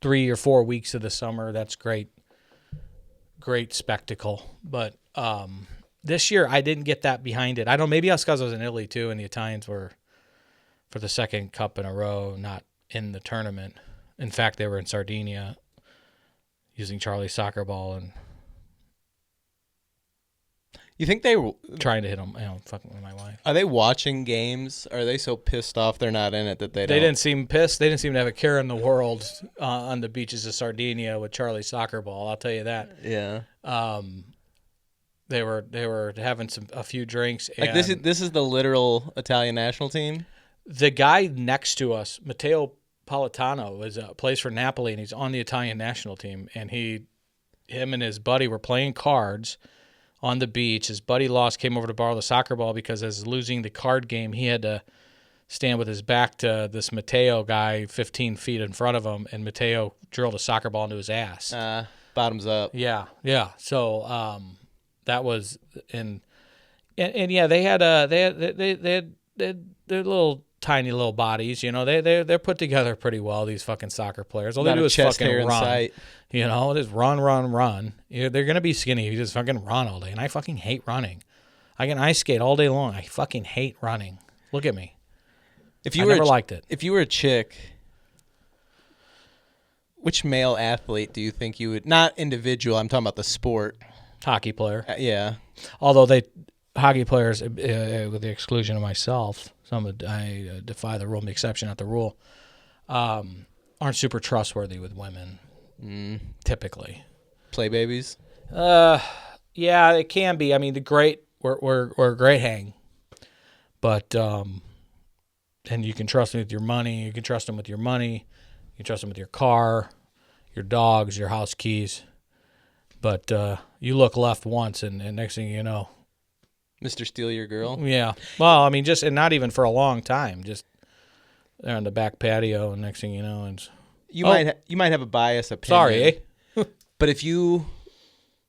3 or 4 weeks of the summer. That's great spectacle. But this year I didn't get that behind it. I don't, maybe that's because I was in Italy too, and the Italians were, for the second cup in a row, not in the tournament. In fact, they were in Sardinia using Charlie's soccer ball and you think they were trying to hit them, fucking with my wife. Are they watching games? Are they so pissed off they're not in it that they didn't seem pissed. They didn't seem to have a care in the world on the beaches of Sardinia with Charlie's soccer ball. I'll tell you that. Yeah. They were having a few drinks. Like this is the literal Italian national team. The guy next to us, Matteo Politano, plays for Napoli, and he's on the Italian national team, and he him and his buddy were playing cards on the beach. His buddy lost, came over to borrow the soccer ball because as losing the card game, he had to stand with his back to this Mateo guy 15 feet in front of him, and Mateo drilled a soccer ball into his ass. Bottoms up. Yeah. So that was and yeah, they had their little tiny little bodies. You know, they're put together pretty well. These fucking soccer players. All they do is fucking run. You know, just run. They're gonna be skinny. You just fucking run all day, and I fucking hate running. I can ice skate all day long. I fucking hate running. Look at me. I never liked it. If you were a chick, which male athlete do you think you would? Not individual. I'm talking about the sport. Hockey player. Yeah. Although hockey players, with the exclusion of myself, I defy the rule, the exception, not the rule, aren't super trustworthy with women. Typically. Play babies. Yeah, it can be. I mean, we're a great hang, but and you can trust them with your money. You can trust them with your money. You can trust them with your car, your dogs, your house keys. But you look left once, and next thing you know, Mr. Steal Your Girl. Yeah. Well, I mean, and not even for a long time. Just they're on the back patio, and next thing you know, you might have a biased opinion. Sorry, but if you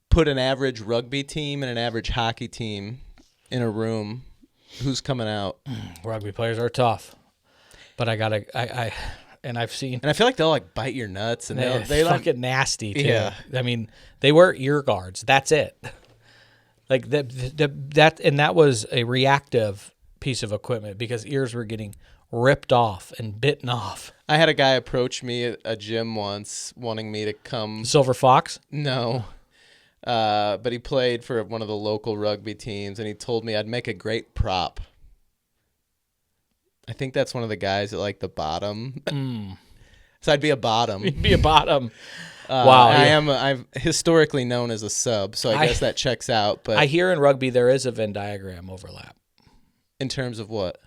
put an average rugby team and an average hockey team in a room, who's coming out? Rugby players are tough, but and I've seen, and I feel like they'll like bite your nuts, and they fucking like, nasty too. Yeah, I mean, they wear ear guards. That's it. Like that was a reactive piece of equipment because ears were getting ripped off and bitten off. I had a guy approach me at a gym once, wanting me to come. Silver Fox? No. But he played for one of the local rugby teams, and he told me I'd make a great prop. I think that's one of the guys at like the bottom. So I'd be a bottom. You'd be a bottom. Wow. I'm historically known as a sub, so I guess that checks out. But I hear in rugby there is a Venn diagram overlap. In terms of what?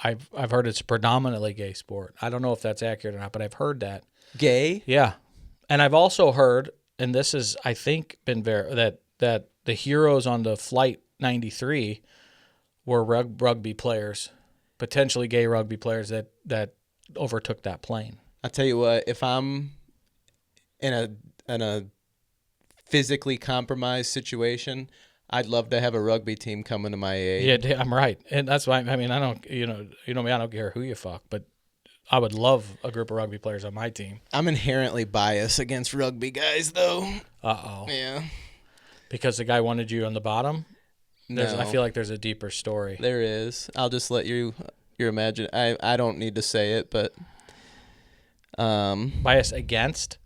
I've heard it's a predominantly gay sport. I don't know if that's accurate or not, but I've heard that. Gay? Yeah. And I've also heard, and this is, I think, been that the heroes on the Flight 93 were rugby players, potentially gay rugby players that overtook that plane. I'll tell you what, if I'm in a physically compromised situation, I'd love to have a rugby team coming to my aid. Yeah, I'm right. And that's why, I mean, I don't, you know me, I don't care who you fuck, but I would love a group of rugby players on my team. I'm inherently biased against rugby guys, though. Uh-oh. Yeah. Because the guy wanted you on the bottom? No. I feel like there's a deeper story. There is. I'll just let you imagine. I don't need to say it, but... Bias against?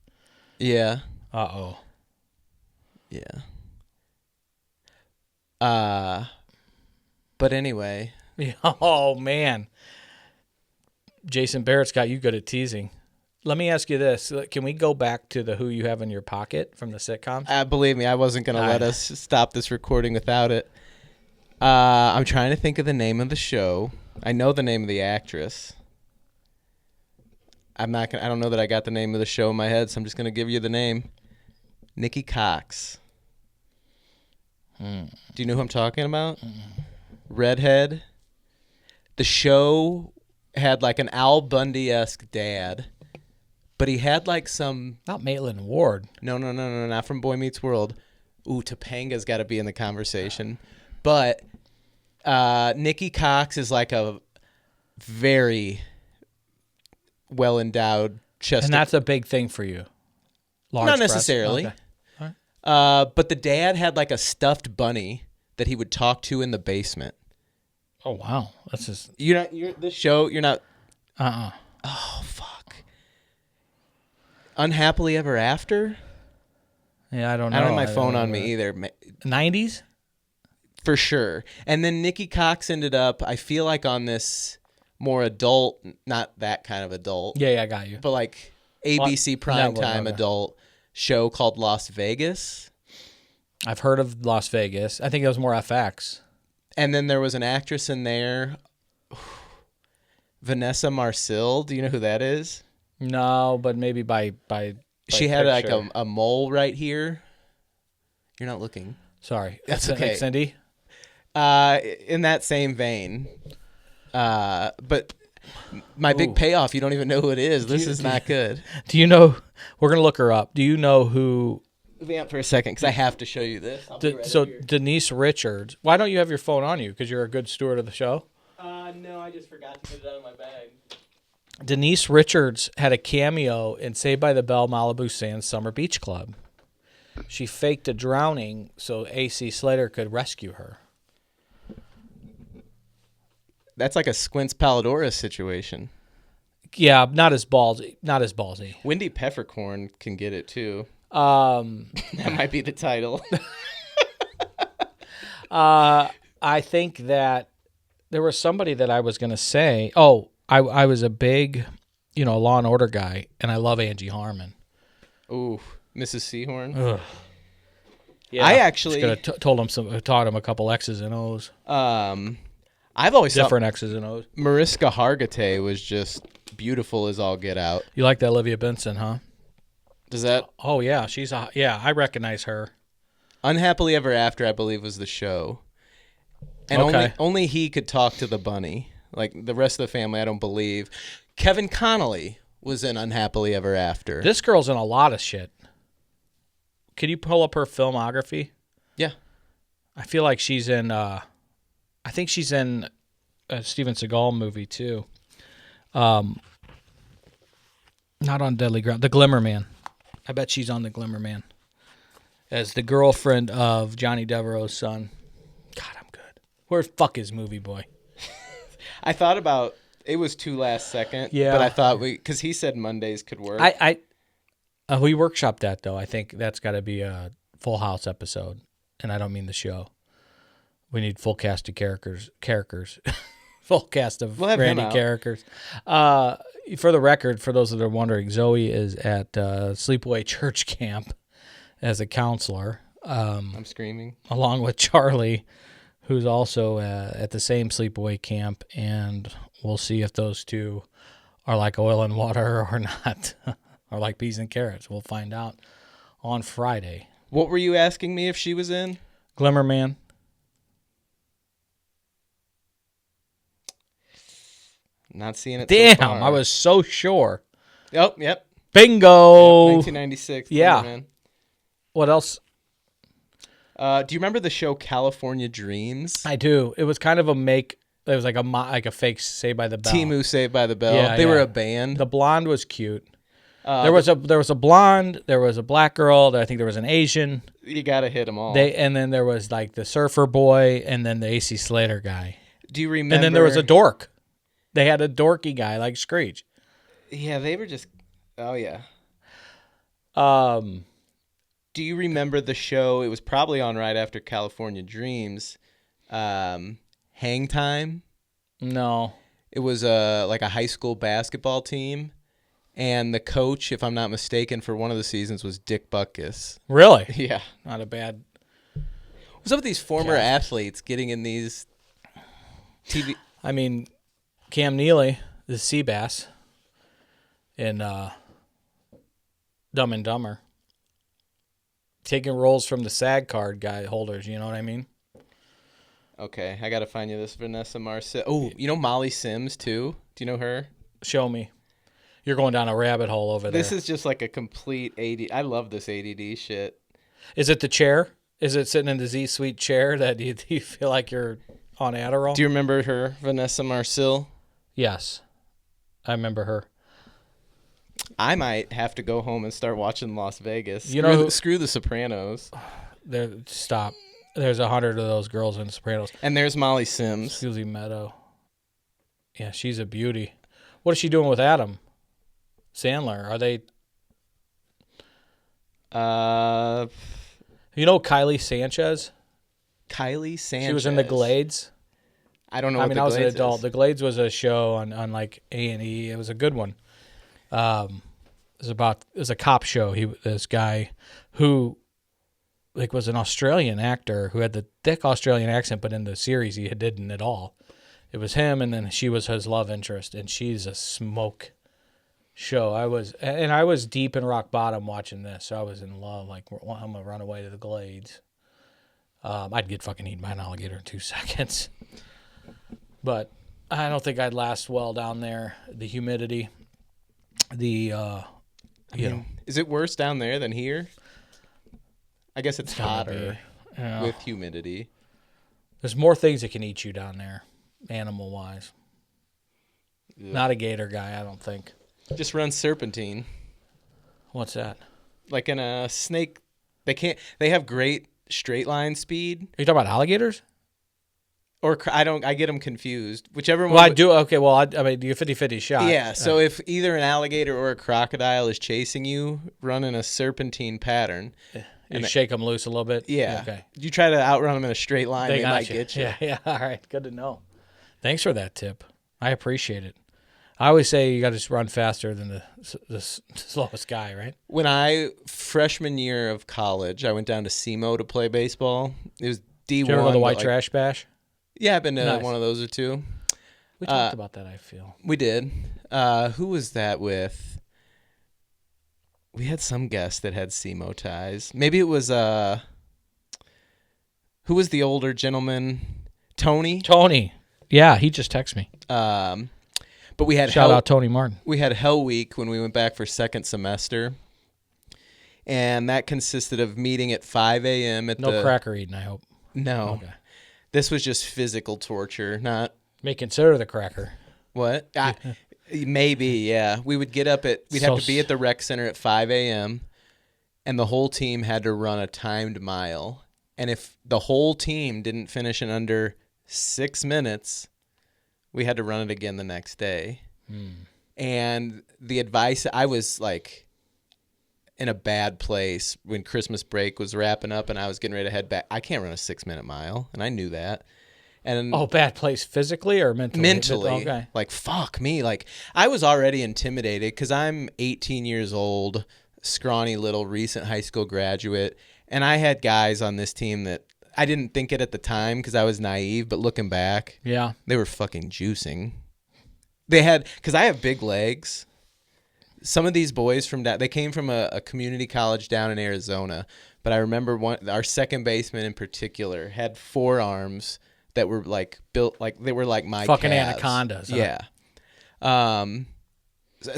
Yeah. Uh-oh. Yeah. But anyway. Oh, man. Jason Barrett's got you good at teasing. Let me ask you this. Can we go back to the Who You Have in Your Pocket from the sitcoms? Believe me, I wasn't going to let us stop this recording without it. I'm trying to think of the name of the show. I know the name of the actress. I don't know that I got the name of the show in my head, so I'm just going to give you the name. Nikki Cox. Do you know who I'm talking about? Redhead. The show had like an Al Bundy-esque dad, but he had like some... Not Maitland Ward. No, not from Boy Meets World. Ooh, Topanga's got to be in the conversation. But Nikki Cox is like a very well-endowed chest. And that's a big thing for you? Not necessarily. Okay. All right. But the dad had like a stuffed bunny that he would talk to in the basement. Oh, wow. That's just... This show, you're not... Uh-uh. Oh, fuck. Unhappily Ever After? Yeah, I don't know. I don't have my phone on me either. 90s? For sure. And then Nikki Cox ended up, I feel like, on this more adult, not that kind of adult. Yeah, I got you. But like ABC primetime adult show called Las Vegas. I've heard of Las Vegas. I think it was more FX. And then there was an actress in there, Vanessa Marcil. Do you know who that is? No, but maybe by She had like a mole right here. You're not looking. Sorry. That's okay. Like Cindy? In that same vein. But my big payoff, you don't even know who it is. This is not good. Do you know? We're going to look her up. Do you know who? Vamp for a second because I have to show you this. So Denise Richards. Why don't you have your phone on you? Because you're a good steward of the show. No, I just forgot to put it out of my bag. Denise Richards had a cameo in Saved by the Bell Malibu Sands Summer Beach Club. She faked a drowning so AC Slater could rescue her. That's like a Squints Palladora situation. Yeah, not as ballsy. Wendy Peppercorn can get it too. That might be the title. I think that there was somebody that I was going to say. Oh, I was a big, Law and Order guy, and I love Angie Harmon. Ooh, Mrs. Seahorn. Ugh. Yeah, I actually taught him a couple X's and O's. I've always different X's and O's. Mariska Hargitay was just beautiful as all get out. You like that Olivia Benson, huh? Does that? Oh yeah, I recognize her. Unhappily Ever After, I believe, was the show, and only he could talk to the bunny. Like the rest of the family, I don't believe. Kevin Connolly was in Unhappily Ever After. This girl's in a lot of shit. Can you pull up her filmography? Yeah. I feel like she's in. I think she's in a Steven Seagal movie too. Not on Deadly Ground. The Glimmer Man. I bet she's on The Glimmer Man as the girlfriend of Johnny Devereaux's son. God, I'm good. Where the fuck is Movie Boy? I thought about it was too last second. Yeah, but I thought because he said Mondays could work. We workshopped that though. I think that's got to be a Full House episode, and I don't mean the show. We need full cast of characters. Full cast of Randy characters. For the record, for those that are wondering, Zoe is at Sleepaway Church Camp as a counselor. I'm screaming. Along with Charlie, who's also at the same sleepaway camp, and we'll see if those two are like oil and water or not, or like peas and carrots. We'll find out on Friday. What were you asking me if she was in? Glimmer Man. Not seeing it. Damn, so far. I was so sure. Oh, yep. Bingo. 1996. Yeah. Man. What else? Do you remember the show California Dreams? I do. It was kind of it was like a fake Saved by the Bell. Timu Saved by the Bell. Yeah, they were a band. The blonde was cute. There was a blonde. There was a black girl. I think there was an Asian. You gotta hit them all. And then there was like the surfer boy, and then the AC Slater guy. Do you remember? And then there was a dork. They had a dorky guy like Screech. Yeah, they were just. Oh yeah. Do you remember the show? It was probably on right after California Dreams. Hang Time. No. It was like a high school basketball team, and the coach, if I'm not mistaken, for one of the seasons was Dick Butkus. Really? Yeah. Not a bad. What's up with these former athletes getting in these TV? I mean, Cam Neely, the Seabass, in Dumb and Dumber, taking roles from the SAG card guy holders. You know what I mean? Okay, I gotta find you this Vanessa Marcil. Oh, you know Molly Sims too? Do you know her? Show me. You're going down a rabbit hole over there. This is just like a complete AD. I love this ADD shit. Is it the chair? Is it sitting in the Z Suite chair that you feel like you're on Adderall? Do you remember her, Vanessa Marcil? Yes, I remember her. I might have to go home and start watching Las Vegas. Screw the Sopranos. Stop. There's 100 of those girls in Sopranos. And there's Molly Sims. Susie Meadow. Yeah, she's a beauty. What is she doing with Adam Sandler? Are they? You know Kylie Sanchez? Kylie Sanchez. She was in The Glades. I don't know. I was an adult. The Glades was a show on like A&E. It was a good one. It was a cop show. This guy who was an Australian actor who had the thick Australian accent, but in the series he didn't at all. It was him, and then she was his love interest, and she's a smoke. show. I was deep in rock bottom watching this. So I was in love. Like, I'm gonna run away to the Glades. I'd get fucking eaten by an alligator in 2 seconds. But I don't think I'd last well down there. The humidity, you know, is it worse down there than here? I guess it's hotter with humidity. There's more things that can eat you down there, animal wise. Yeah. Not a gator guy, I don't think. Just run serpentine. What's that? Like in a snake, they have great straight line speed. Are you talking about alligators? Or I get them confused. Whichever one. Well, I do. Okay, well, I mean, you're 50-50 shot. Yeah, so if either an alligator or a crocodile is chasing you, run in a serpentine pattern. You shake them loose a little bit? Yeah. Okay. You try to outrun them in a straight line, they might get you. Yeah. All right. Good to know. Thanks for that tip. I appreciate it. I always say you got to just run faster than the slowest guy, right? When freshman year of college, I went down to SEMO to play baseball. It was D1. Did you ever go to the White Trash Bash? Yeah, I've been to one of those or two. We talked about that, I feel. We did. Who was that with? We had some guest that had SEMO ties. Maybe it was who was the older gentleman? Tony? Tony. Yeah, he just texted me. But we had Shout out Tony Martin. We had Hell Week when we went back for second semester. And that consisted of meeting at 5 a.m. at No cracker eating, I hope. No. Okay. This was just physical torture, not... May consider the cracker. What? Maybe, yeah. We'd have to be at the rec center at 5 a.m., and the whole team had to run a timed mile. And if the whole team didn't finish in under 6 minutes, we had to run it again the next day. And the advice, I was like in a bad place when Christmas break was wrapping up and I was getting ready to head back. I can't run a 6-minute mile, and I knew that. And bad place physically or mentally? Mentally. Okay. Like, fuck me. Like, I was already intimidated because I'm 18 years old, scrawny little recent high school graduate, and I had guys on this team that I didn't think it at the time because I was naive, but looking back, yeah, they were fucking juicing. Because I have big legs. Some of these boys they came from a community college down in Arizona, but I remember our second baseman in particular had forearms that were like built like they were like my fucking calves. anacondas. Huh? Yeah.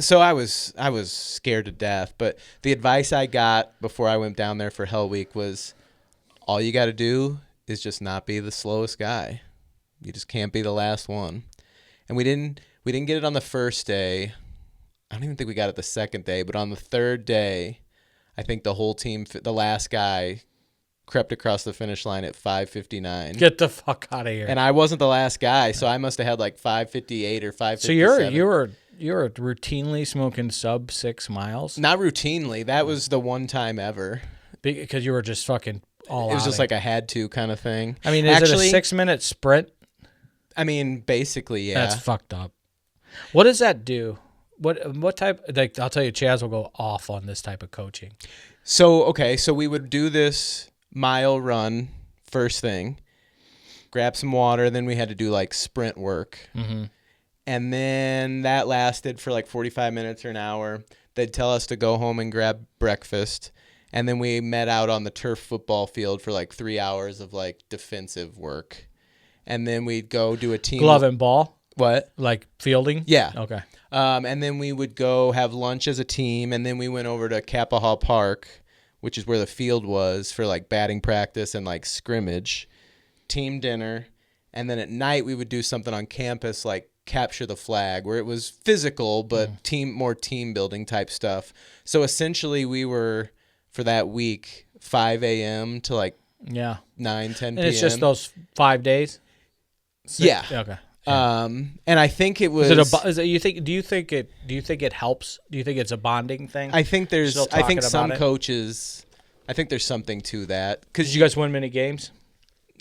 So I was scared to death, but the advice I got before I went down there for Hell Week was, all you got to do is just not be the slowest guy. You just can't be the last one. And we didn't get it on the first day. I don't even think we got it the second day, but on the third day, I think the whole team, the last guy, crept across the finish line at 5:59. Get the fuck out of here. And I wasn't the last guy, so I must have had like 5:58 or 5:57. So you're routinely smoking sub 6 miles? Not routinely. That was the one time ever. Because you were just fucking all out. It was just like a had to kind of thing. I mean, is it a 6-minute sprint? I mean, basically, yeah. That's fucked up. What does that do? What type? Like, I'll tell you, Chaz will go off on this type of coaching. So we would do this mile run first thing, grab some water, then we had to do like sprint work. Mm-hmm. And then that lasted for like 45 minutes or an hour. They'd tell us to go home and grab breakfast. And then we met out on the turf football field for like 3 hours of like defensive work. And then we'd go do a team. Glove and ball? What? Like fielding? Yeah. Okay. And then we would go have lunch as a team. And then we went over to Kappahaw Park, which is where the field was, for like batting practice and like scrimmage, team dinner. And then at night we would do something on campus like capture the flag, where it was physical but more team building type stuff. So essentially we were, for that week, 5 a.m. to like 9, 10 p.m. And it's just those 5 days? Yeah. Okay. And I think it was. Do you think it helps? Do you think it's a bonding thing? I think some it? coaches. I think there's something to that. Did you guys win many games?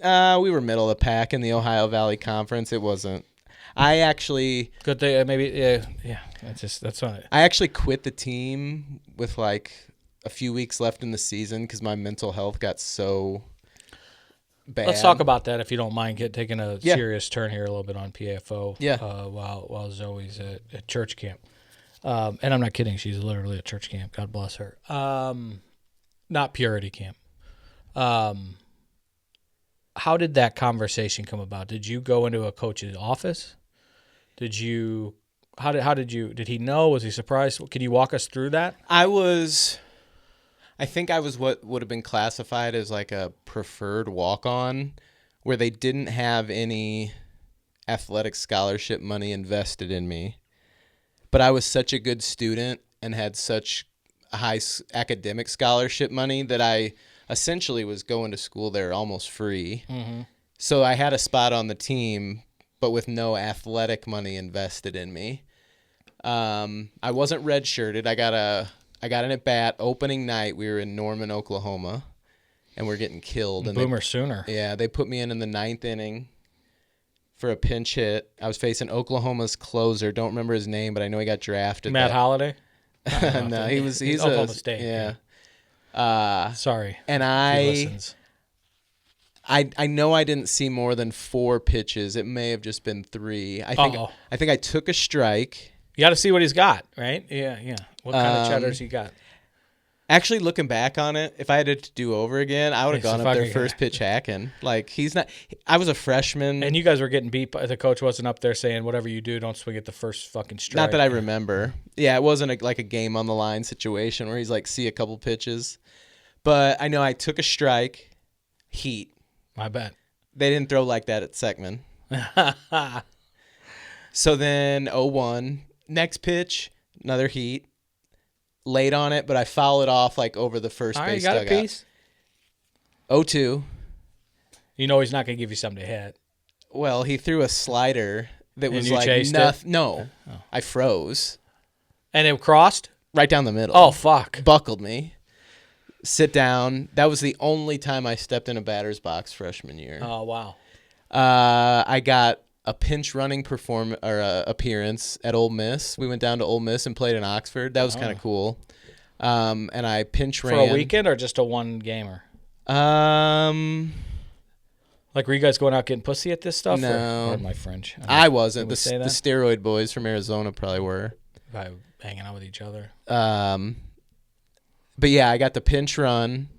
We were middle of the pack in the Ohio Valley Conference. It wasn't. I actually. Good thing, maybe. Yeah. That's not it. I actually quit the team with like a few weeks left in the season because my mental health got so bad. Let's talk about that if you don't mind taking a serious turn here a little bit on PAFO. Yeah. While Zoe's at church camp. And I'm not kidding. She's literally at church camp. God bless her. Not purity camp. How did that conversation come about? Did you go into a coach's office? Did he know? Was he surprised? Can you walk us through that? I think I was what would have been classified as like a preferred walk-on, where they didn't have any athletic scholarship money invested in me. But I was such a good student and had such high academic scholarship money that I essentially was going to school there almost free. Mm-hmm. So I had a spot on the team, but with no athletic money invested in me. I wasn't redshirted. I got an at bat opening night. We were in Norman, Oklahoma, and we're getting killed. And Boomer Sooner. Yeah, they put me in the 9th inning for a pinch hit. I was facing Oklahoma's closer. Don't remember his name, but I know he got drafted. Matt Holliday? No, he's Oklahoma State. Yeah. Sorry. And I know I didn't see more than 4 pitches. It may have just been 3. I think I took a strike. You got to see what he's got, right? Yeah. What kind of cheddars he got? Actually, looking back on it, if I had it to do over again, I would have gone up there first pitch hacking. Like, he's not – I was a freshman. And you guys were getting beat. The coach wasn't up there saying, whatever you do, don't swing at the first fucking strike. Not that I remember. Yeah, it wasn't like a game on the line situation where he's like, see a couple pitches. But I know I took a strike, heat. I bet. They didn't throw like that at Seckman. So then 0-1. Next pitch, another heat. Late on it, but I foul it off like over the first base dugout. You got a piece? 0-2. You know he's not going to give you something to hit. Well, he threw a slider that was like nothing. No, I froze. And it crossed? Right down the middle. Oh, fuck. Buckled me. Sit down. That was the only time I stepped in a batter's box freshman year. Oh, wow. I got a pinch running appearance at Ole Miss. We went down to Ole Miss and played in Oxford. That was kind of cool. And I pinch ran. For a weekend or just a one-gamer? Like, were you guys going out getting pussy at this stuff? No. Or my French. I wasn't. The steroid boys from Arizona probably were. Probably hanging out with each other. But yeah, I got the pinch run.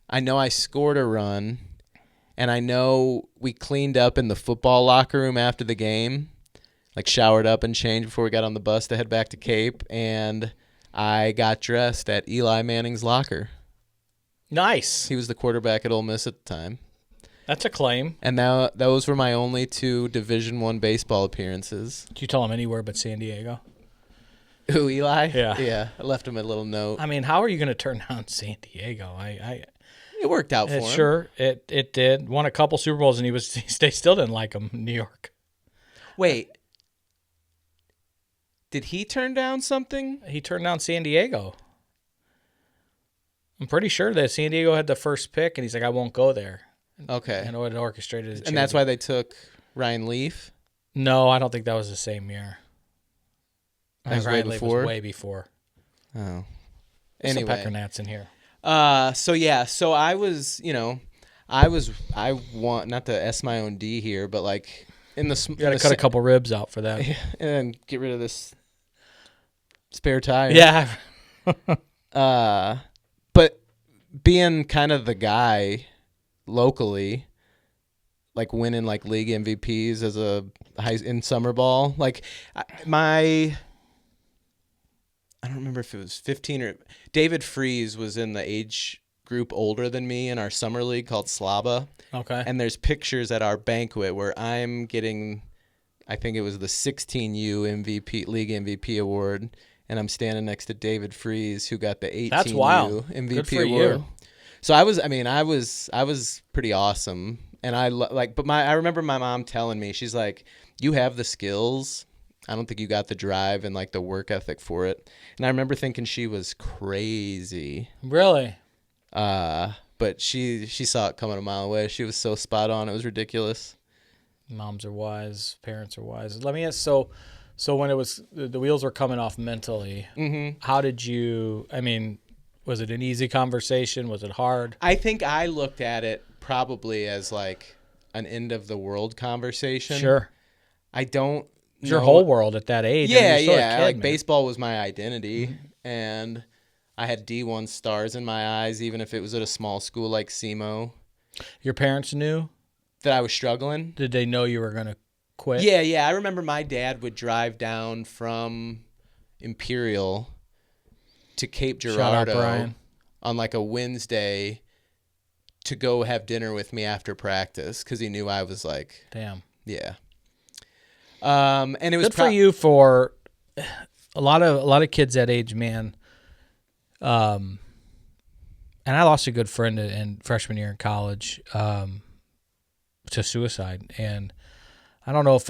I know I scored a run. And I know we cleaned up in the football locker room after the game, like showered up and changed before we got on the bus to head back to Cape. And I got dressed at Eli Manning's locker. Nice. He was the quarterback at Ole Miss at the time. That's a claim. And now those were my only 2 Division I baseball appearances. Did you tell him anywhere but San Diego? Who, Eli? Yeah. Yeah, I left him a little note. I mean, how are you going to turn down San Diego? It worked out for him. Sure, it did. Won a couple Super Bowls, and they still didn't like him in New York. Wait. Did he turn down something? He turned down San Diego. I'm pretty sure that San Diego had the first pick, and he's like, I won't go there. Okay. And it orchestrated it. And that's why they took Ryan Leaf? No, I don't think that was the same year. That was way before? Was way before. Oh. Anyway. Anyway. Some Peckernats in here. So I was, I want not to S my own D here, but like in the you got to cut a couple ribs out for that, and get rid of this spare tire. Yeah. But being kind of the guy locally, like winning like league MVPs as in summer ball, like I don't remember if it was 15 or David Freeze was in the age group older than me in our summer league called Slava. Okay. And there's pictures at our banquet where I'm getting, I think it was the 16U league MVP award, and I'm standing next to David Freeze who got the 18U That's wild. MVP Good for award. you. So I was pretty awesome, and I remember my mom telling me, she's like, you have the skills. I don't think you got the drive and like the work ethic for it. And I remember thinking she was crazy. Really? But she saw it coming a mile away. She was so spot on. It was ridiculous. Moms are wise. Parents are wise. Let me ask, so when it was, the wheels were coming off mentally, how did you, was it an easy conversation? Was it hard? I think I looked at it probably as like an end of the world conversation. Sure. I don't It's your whole world at that age. Yeah, I mean, you're still a kid, like man. baseball was my identity, and I had D1 stars in my eyes, even if it was at a small school like SEMO. Your parents knew that I was struggling. Did they know you were going to quit? Yeah. I remember my dad would drive down from Imperial to Cape Girardeau on like a Wednesday to go have dinner with me after practice because he knew I was like, damn. Yeah. And it was good for you. For a lot of kids that age, man. And I lost a good friend in freshman year in college to suicide, and I don't know if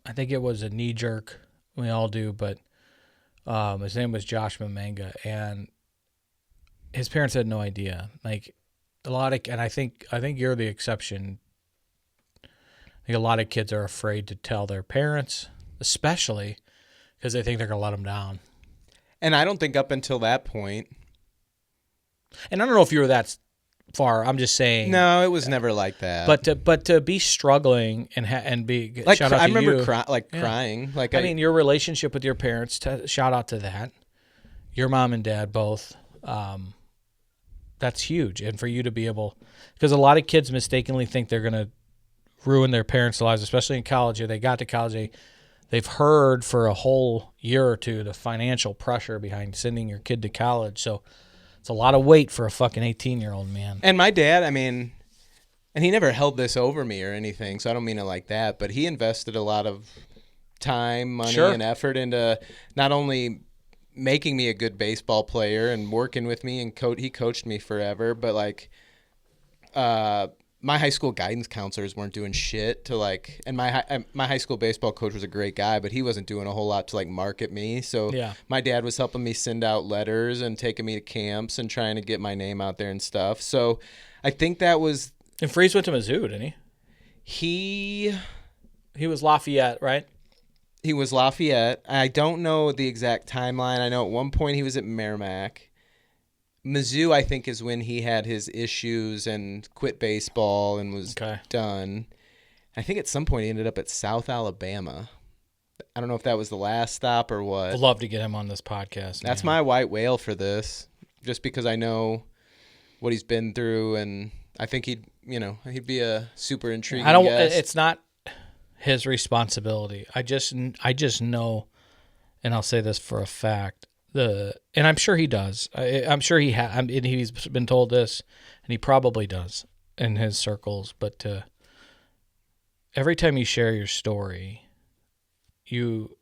I think it was a knee jerk. We all do, but his name was Josh Mamanga, and his parents had no idea. Like and I think you're the exception. I think a lot of kids are afraid to tell their parents, especially because they think they're going to let them down. And I don't think up until that point. And I don't know if you were that far. I'm just saying. No, it was never like that. But to be struggling and be like, shout out I to remember you. crying. Like I mean, your relationship with your parents. Shout out to that. Your mom and dad both. That's huge, and for you to be able, because a lot of kids mistakenly think they're going to ruin their parents' lives, especially in college. Or they got to college, they've heard for a whole year or two the financial pressure behind sending your kid to college. So it's a lot of weight for a fucking 18-year-old man. And my dad, I mean, and he never held this over me or anything, so I don't mean it like that, but he invested a lot of time, money, and effort into not only making me a good baseball player and working with me, and he coached me forever, but like my high school guidance counselors weren't doing shit to like, and my high school baseball coach was a great guy, but he wasn't doing a whole lot to like market me. So my dad was helping me send out letters and taking me to camps and trying to get my name out there and stuff. So I think that was. And Freeze went to Mizzou, didn't he? He was Lafayette, right? He was Lafayette. I don't know the exact timeline. I know at one point he was at Merrimack. Mizzou, I think, is when he had his issues and quit baseball and was done. I think at some point he ended up at South Alabama. I don't know if that was the last stop or what. I'd love to get him on this podcast. That's my white whale for this, just because I know what he's been through, and I think he'd be a super intriguing guest. It's not his responsibility. I just know, and I'll say this for a fact. And I'm sure he does. I'm sure he has. And he's been told this, and he probably does in his circles. But every time you share your story, you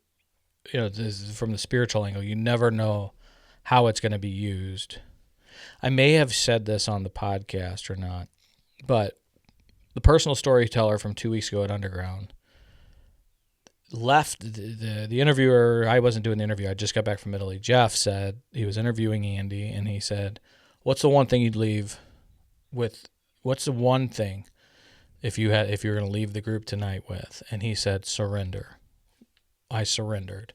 know, this is from the spiritual angle. You never know how it's going to be used. I may have said this on the podcast or not, but the personal storyteller from 2 weeks ago at Underground left the interviewer. I wasn't doing the interview. I just got back from Italy. Jeff said he was interviewing Andy, and he said, "What's the one thing you'd leave with? What's the one thing if you were going to leave the group tonight with?" And he said, "Surrender. I surrendered."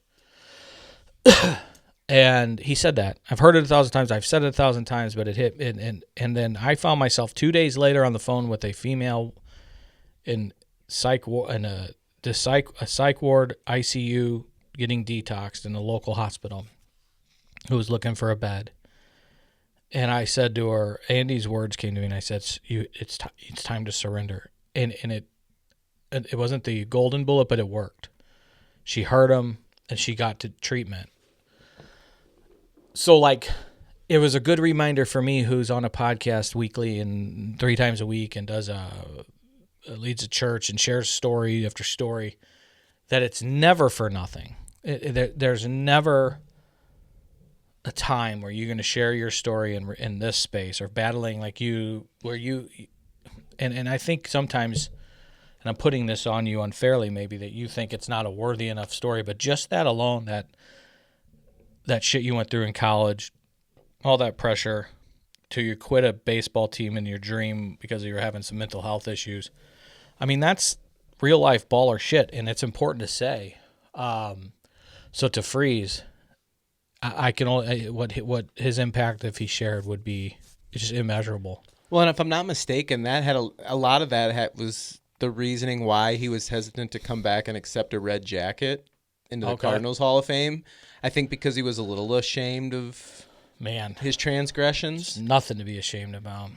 And he said that. I've heard it 1,000 times. I've said it 1,000 times, but it hit. And then I found myself 2 days later on the phone with a female in a psych ward, ICU, getting detoxed in a local hospital, who was looking for a bed. And I said to her, Andy's words came to me, and I said, "It's time to surrender." And it wasn't the golden bullet, but it worked. She heard him, and she got to treatment. So, like, it was a good reminder for me, who's on a podcast weekly and 3 times a week and leads a church and shares story after story, that it's never for nothing. There's never a time where you're going to share your story in this space or battling like you, where you, and I think sometimes, and I'm putting this on you unfairly maybe, that you think it's not a worthy enough story, but just that alone, that shit you went through in college, all that pressure to you quit a baseball team in your dream because you were having some mental health issues. I mean, that's real life baller shit, and it's important to say. So to Freeze, I can only what his impact, if he shared, would be just immeasurable. Well, and if I'm not mistaken, that had a lot of that was the reasoning why he was hesitant to come back and accept a red jacket into the Okay. Cardinals Hall of Fame. I think because he was a little ashamed of his transgressions. Nothing to be ashamed about.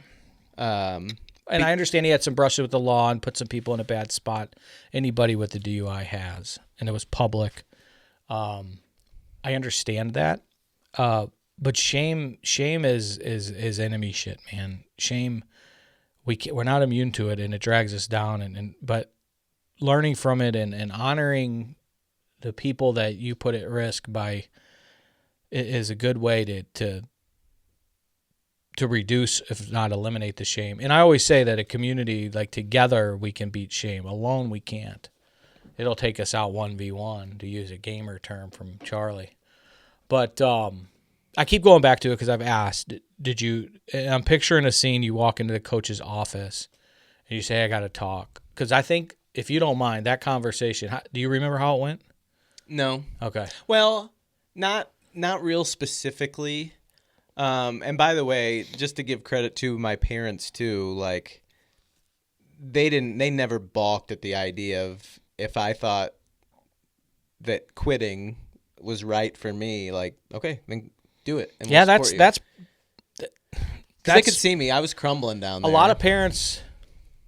Um, And I understand he had some brushes with the law and put some people in a bad spot. Anybody with the DUI has, and it was public. I understand that, but shame is enemy shit, man. Shame, we're not immune to it, and it drags us down. But learning from it and honoring the people that you put at risk is a good way to reduce, if not eliminate, the shame. And I always say that a community, like, together we can beat shame. Alone we can't. It'll take us out 1v1, to use a gamer term from Charlie. But I keep going back to it because I've asked, and I'm picturing a scene, you walk into the coach's office and you say, I got to talk. Because I think, if you don't mind, that conversation, do you remember how it went? No. Okay. Well, not real specifically. And by the way, just to give credit to my parents too, like they never balked at the idea of if I thought that quitting was right for me, like, okay, then do it. And Yeah, we'll support you. that's they could see me. I was crumbling down there. A lot of parents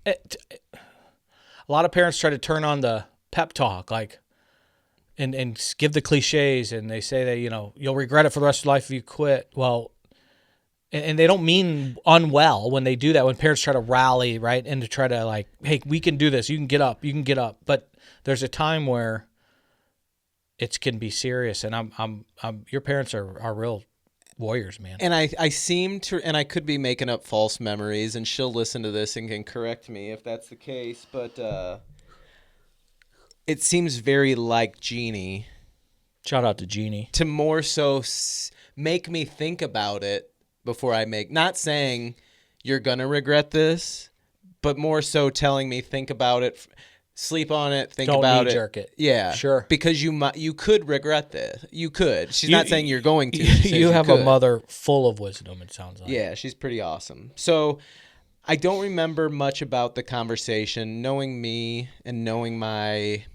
try to turn on the pep talk, like, and give the cliches, and they say that, you'll regret it for the rest of your life if you quit. Well, and they don't mean unwell when they do that, when parents try to rally, right, and to try to, like, hey, we can do this, you can get up. But there's a time where it can be serious, and your parents are real warriors, man. And I seem to, and I could be making up false memories, and she'll listen to this and can correct me if that's the case, but it seems very like Jeannie. Shout out to Jeannie. To more so make me think about it before I not saying you're going to regret this, but more so telling me think about it, sleep on it, think about it. Don't knee-jerk it. Yeah. Sure. Because you could regret this. You could. She's not saying you're going to. You have a mother full of wisdom, it sounds like. Yeah, she's pretty awesome. So I don't remember much about the conversation. Knowing me and knowing my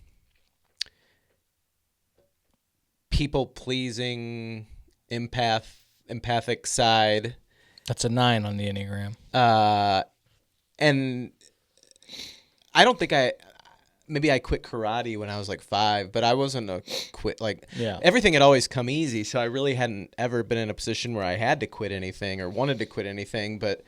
people-pleasing, empathic side. That's a 9 on the Enneagram. And I don't think maybe I quit karate when I was like 5, but I wasn't a quit. Like, everything had always come easy, so I really hadn't ever been in a position where I had to quit anything or wanted to quit anything, but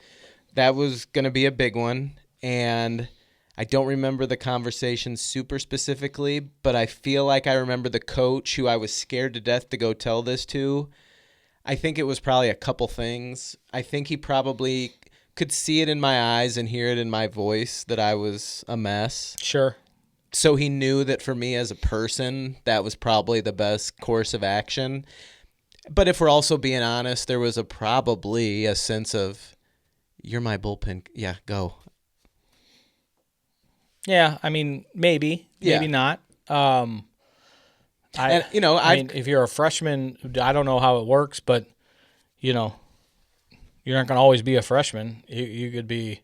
that was going to be a big one. And I don't remember the conversation super specifically, but I feel like I remember the coach who I was scared to death to go tell this to. I think it was probably a couple things. I think he probably could see it in my eyes and hear it in my voice that I was a mess. Sure. So he knew that for me as a person, that was probably the best course of action. But if we're also being honest, there was probably a sense of, you're my bullpen. Yeah, go. Yeah, I mean, maybe not. I mean, if you're a freshman, I don't know how it works, but you're not going to always be a freshman. You could be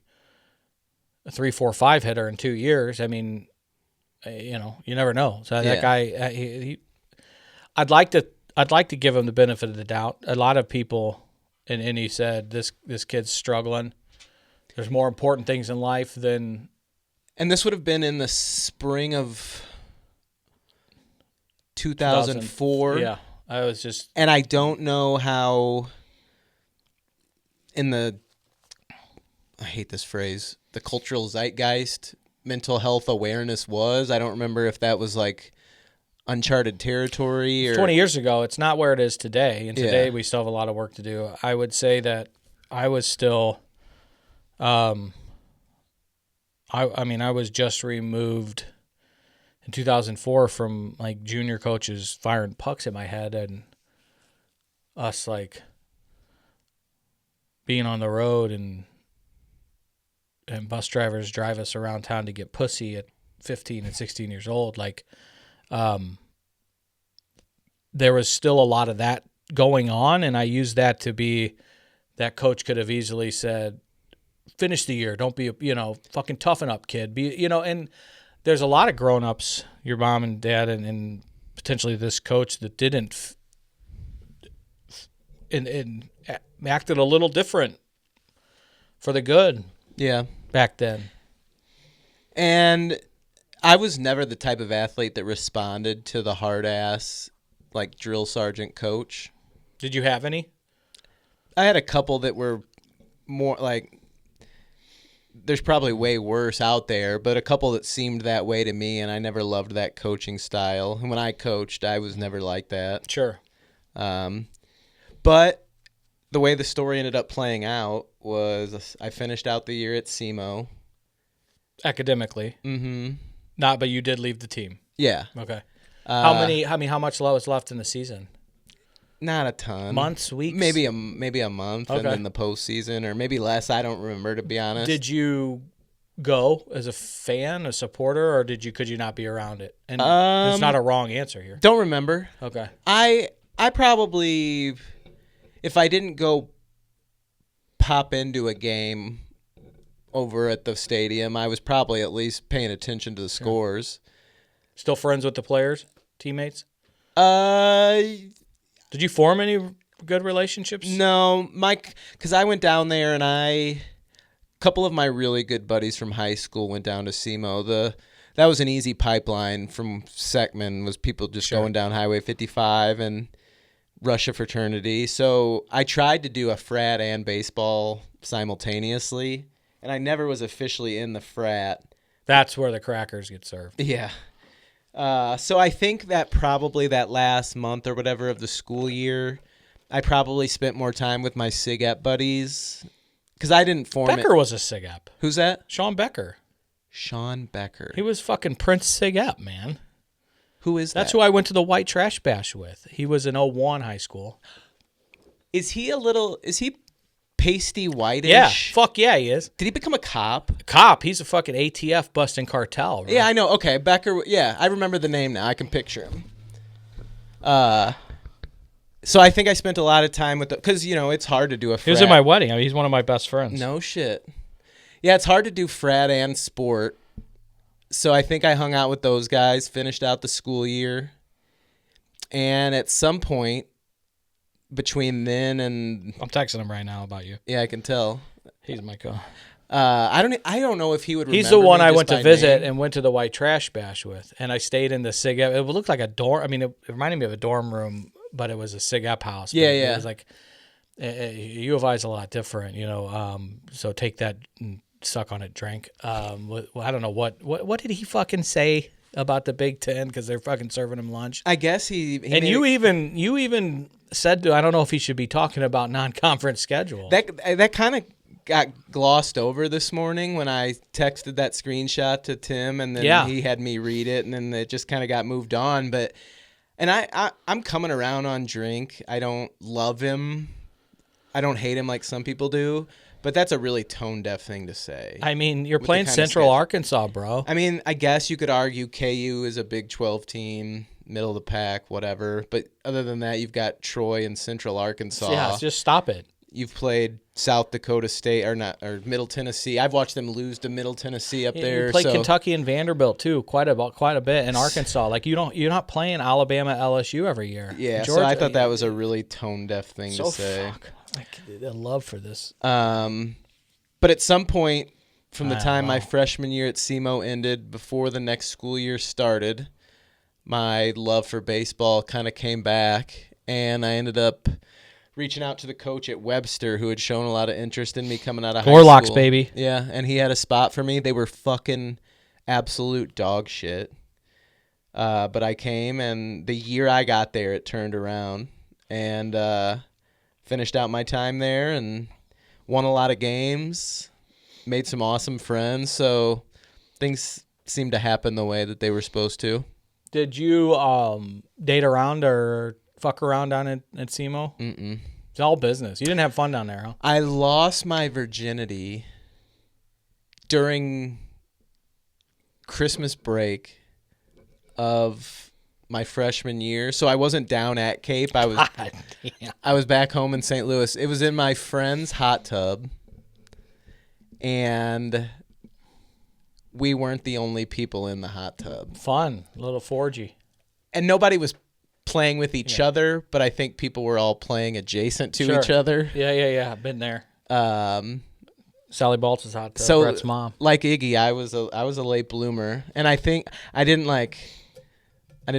a 3, 4, 5 hitter in 2 years. I mean, you never know. So that guy, I'd like to give him the benefit of the doubt. A lot of people, and he said this kid's struggling. There's more important things in life than. And this would have been in the spring of 2004. Yeah, I was just. And I don't know how I hate this phrase, the cultural zeitgeist, mental health awareness was. I don't remember if that was like uncharted territory or 20 years ago. It's not where it is today. And today we still have a lot of work to do. I would say that I was still, I was just removed in 2004 from like junior coaches firing pucks at my head and us like being on the road and bus drivers drive us around town to get pussy at 15 and 16 years old. Like, there was still a lot of that going on. And I used that to be, that coach could have easily said, finish the year. Don't be, fucking toughen up, kid. And there's a lot of grown-ups, your mom and dad and potentially this coach that didn't and acted a little different for the good. Yeah. Back then. And I was never the type of athlete that responded to the hard-ass, like, drill sergeant coach. Did you have any? I had a couple that were more, like, there's probably way worse out there, but a couple that seemed that way to me, and I never loved that coaching style. And when I coached, I was never like that. Sure. But the way the story ended up playing out was I finished out the year at SEMO. Academically. Mm-hmm. Not, but you did leave the team. Yeah. Okay. How much was left in the season? Not a ton. Months, weeks? Maybe a month, okay. And then the postseason, or maybe less. I don't remember, to be honest. Did you go as a fan, a supporter, or could you not be around it? And there's not a wrong answer here. Don't remember. Okay. I probably, if I didn't go pop into a game over at the stadium, I was probably at least paying attention to the scores. Still friends with the players, teammates? Did you form any good relationships? No, Mike, because I went down there and a couple of my really good buddies from high school went down to SEMO. That was an easy pipeline from Seckman, was people just going down Highway 55 and Russia fraternity. So I tried to do a frat and baseball simultaneously, and I never was officially in the frat. That's where the crackers get served. Yeah. So I think that probably that last month or whatever of the school year, I probably spent more time with my SIG-Ep buddies because I didn't form Becker was a SIG-Ep. Who's that? Sean Becker. Sean Becker. He was fucking Prince SIG-Ep, man. Who is that? That's who I went to the White Trash Bash with. He was in 01 high school. Is he pasty whitish? Yeah, fuck yeah, he is. Did he become a cop? He's a fucking ATF busting cartel, bro. Yeah, I know. Okay, Becker. Yeah, I remember the name now. I can picture him. So I think I spent a lot of time with because it's hard to do a frat. He was at my wedding. I mean, he's one of my best friends. No shit. Yeah, it's hard to do frat and sport. So I think I hung out with those guys, finished out the school year, and at some point between then and I'm texting him right now about you. Yeah, I can tell. He's my co. I don't know if he would remember. He's the one I went to visit name. and went to the White Trash Bash with, and I stayed in the SIG-Ep. It looked like a dorm. I mean, it reminded me of a dorm room, but it was a SIG-Ep house. Yeah, It was like U of I is a lot different, so take that and suck on it, drink. I don't know what did he fucking say about the Big Ten because they're fucking serving him lunch. I guess he and you even said I don't know if he should be talking about non-conference schedule. That kind of got glossed over this morning when I texted that screenshot to Tim, and then he had me read it, and then it just kind of got moved on. And I'm coming around on Drink. I don't love him. I don't hate him like some people do. But that's a really tone-deaf thing to say. I mean, you're playing Central Arkansas, bro. I mean, I guess you could argue KU is a Big 12 team, middle of the pack, whatever. But other than that, you've got Troy and Central Arkansas. Yeah, just stop it. You've played South Dakota State or Middle Tennessee. I've watched them lose to Middle Tennessee up there. You played Kentucky and Vanderbilt too, quite a bit, and Arkansas. Like you're not playing Alabama, LSU every year. Yeah, Georgia, so I thought that was a really tone-deaf thing to say. I love for this. But at some point from the time my freshman year at SEMO ended, before the next school year started, my love for baseball kind of came back, and I ended up reaching out to the coach at Webster, who had shown a lot of interest in me coming out of high Gorlocks, school. baby. Yeah, and he had a spot for me. They were fucking absolute dog shit. But I came, and the year I got there, it turned around, and finished out my time there and won a lot of games, made some awesome friends. So things seemed to happen the way that they were supposed to. Did you date around or fuck around down at SEMO? Mm-mm. It's all business. You didn't have fun down there, huh? I lost my virginity during Christmas break of my freshman year. So I wasn't down at Cape. I was back home in St. Louis. It was in my friend's hot tub. and we weren't the only people in the hot tub. Fun. Little 4G. And nobody was playing with each other, but I think people were all playing adjacent to each other. Yeah. I've been there. Sally Baltz's hot tub. So, Brett's mom. like Iggy, I was a late bloomer, and I think I didn't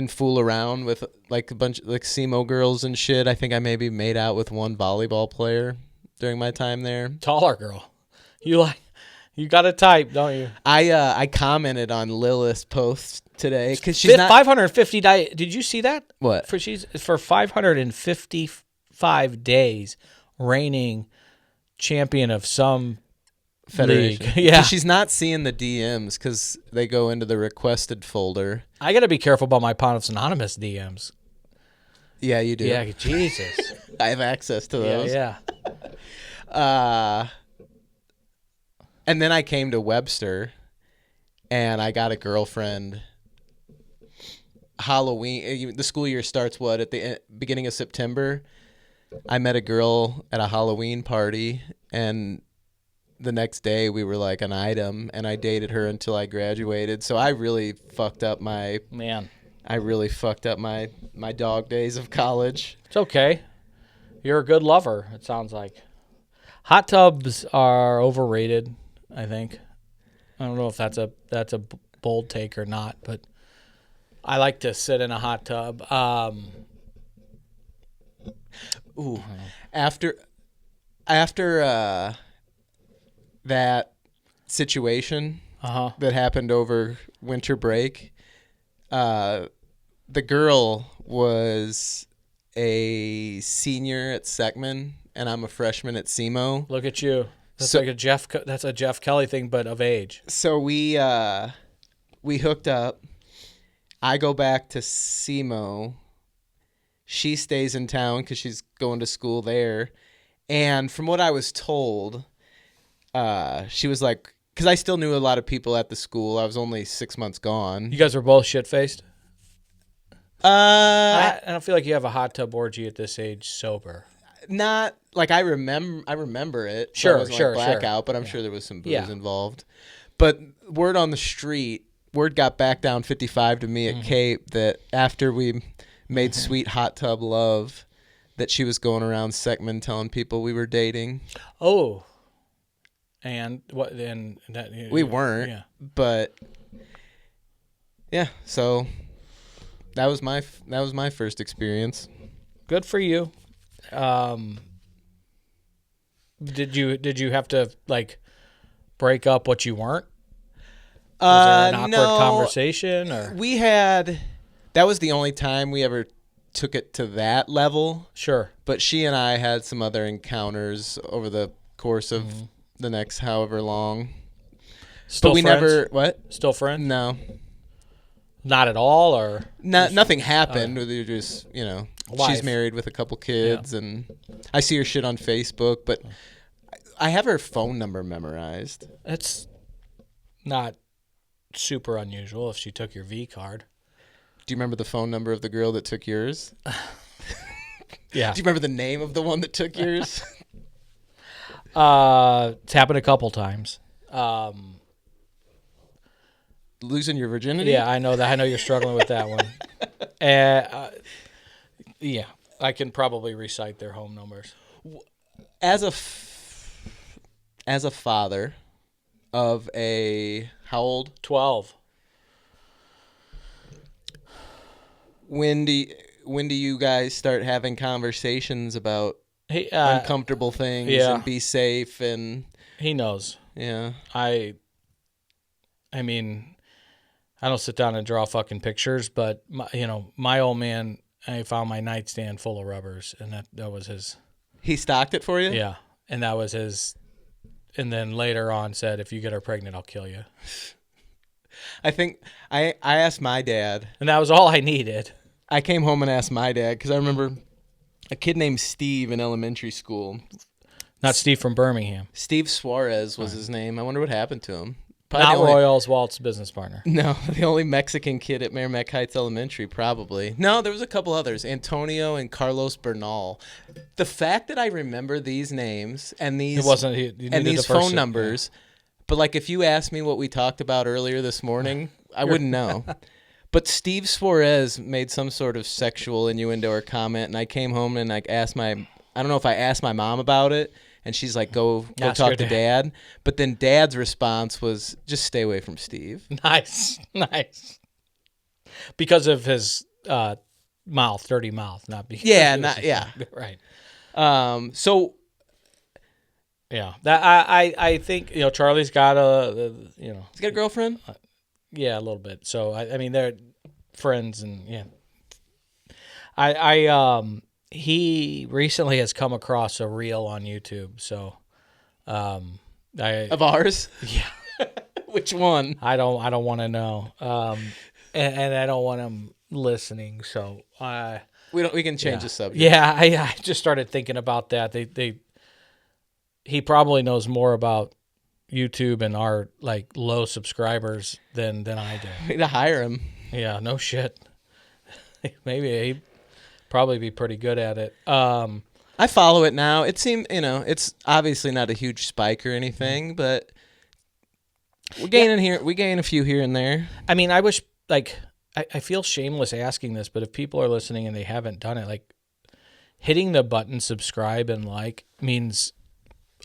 fool around with like a bunch of like SEMO girls and shit. I think I maybe made out with one volleyball player during my time there. Taller girl. You got a type, don't you? I commented on Lilith's post today because she's not 550 days. Did you see that? What? For 555 days, reigning champion of some federation. League. Yeah, she's not seeing the DMs because they go into the requested folder. I got to be careful about my Pontiffs Anonymous DMs. Yeah, you do. Yeah, Jesus. I have access to those. Yeah. And then I came to Webster, and I got a girlfriend. Halloween, the school year starts at the beginning of September. I met a girl at a Halloween party, and the next day we were like an item, and I dated her until I graduated. So I really fucked up my my dog days of college. It's okay. You're a good lover, it sounds like. Hot tubs are overrated, I think. I don't know if that's a bold take or not, but I like to sit in a hot tub. After that situation that happened over winter break, the girl was a senior at Seckman, and I'm a freshman at SEMO. Look at you. That's like that's a Jeff Kelly thing, but of age. So we hooked up. I go back to SEMO. She stays in town because she's going to school there. And from what I was told, she was like, because I still knew a lot of people at the school. I was only 6 months gone. You guys were both shit-faced? I don't feel like you have a hot tub orgy at this age sober. Not like I remember it. Sure, so I wasn't blackout, but I'm sure there was some booze involved. But word on the street, word got back down 55 to me at Cape that after we made sweet hot tub love, that she was going around Seckman telling people we were dating. Oh, and what? Then we weren't. But yeah, so that was my first experience. Good for you. Did you have to like break up what you weren't? Was there an awkward conversation, or that was the only time we ever took it to that level. Sure. But she and I had some other encounters over the course of the next however long. Still but we friends? never what? Still friends? No. Not at all, or nothing happened. We were just, Life. She's married with a couple kids, and I see her shit on Facebook, but I have her phone number memorized. That's not super unusual if she took your V card. Do you remember the phone number of the girl that took yours? Yeah. Do you remember the name of the one that took yours? It's happened a couple times. Losing your virginity? Yeah, I know that. I know you're struggling with that one. Yeah, I can probably recite their home numbers. As a father of how old? 12. When do you guys start having conversations about uncomfortable things and be safe? And he knows. Yeah. I mean, I don't sit down and draw fucking pictures, but my old man, I found my nightstand full of rubbers, and that was his. He stocked it for you? Yeah, and that was his. And then later on said, if you get her pregnant, I'll kill you. I think I asked my dad. And that was all I needed. I came home and asked my dad because I remember a kid named Steve in elementary school. Not Steve from Birmingham. Steve Suarez was his name. I wonder what happened to him. Not Roy Oswald's business partner. No, the only Mexican kid at Merrimack Heights Elementary, probably. No, there was a couple others. Antonio and Carlos Bernal. The fact that I remember these names and these phone numbers But like if you asked me what we talked about earlier this morning, I wouldn't know. But Steve Suarez made some sort of sexual innuendo or comment, and I came home and like I don't know if I asked my mom about it, and she's like, go talk to Dad. But then Dad's response was, just stay away from Steve. Nice. Because of his mouth, dirty mouth, not because. Yeah, right. So. Yeah, that I think Charlie's got he's got a girlfriend. Yeah, a little bit. So I mean they're friends and yeah. He recently has come across a reel on YouTube. So of ours. Yeah. Which one? I don't want to know. And I don't want him listening. So we can change the subject. Yeah, I just started thinking about that. He probably knows more about YouTube and our like low subscribers than I do. We need to hire him. Yeah, no shit. Maybe he'd probably be pretty good at it. I follow it now. It seems it's obviously not a huge spike or anything, but we're gaining here. We gain a few here and there. I mean, I wish I feel shameless asking this, but if people are listening and they haven't done it, like hitting the button subscribe and like means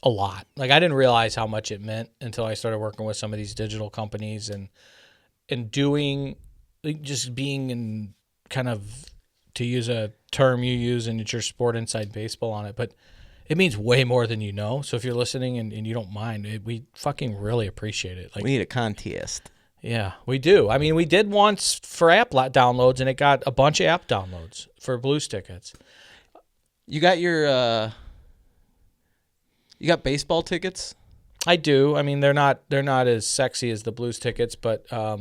a lot. Like I didn't realize how much it meant until I started working with some of these digital companies and doing just being in kind of, to use a term you use and it's your Sport Inside Baseball on it, but it means way more than you know. So if you're listening and you don't mind, we fucking really appreciate it. Like we need a contest. Yeah, we do. I mean, we did once for app downloads and it got a bunch of app downloads for Blues tickets. You got your you got baseball tickets? I do. I mean, they're not as sexy as the Blues tickets, but I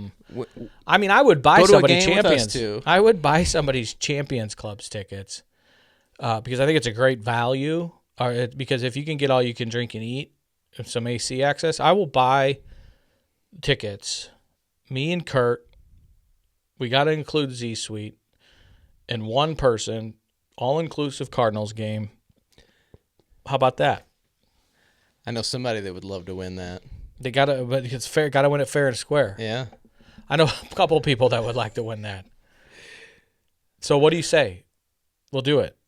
mean, I would buy somebody Champions. I would buy somebody's Champions Club's tickets because I think it's a great value. Because if you can get all you can drink and eat, and some AC access, I will buy tickets. Me and Kurt, we got to include Z Suite, and one person, all inclusive Cardinals game. How about that? I know somebody that would love to win that. They gotta, but it's fair. Gotta win it fair and square. Yeah, I know a couple of people that would like to win that. So what do you say? We'll do it.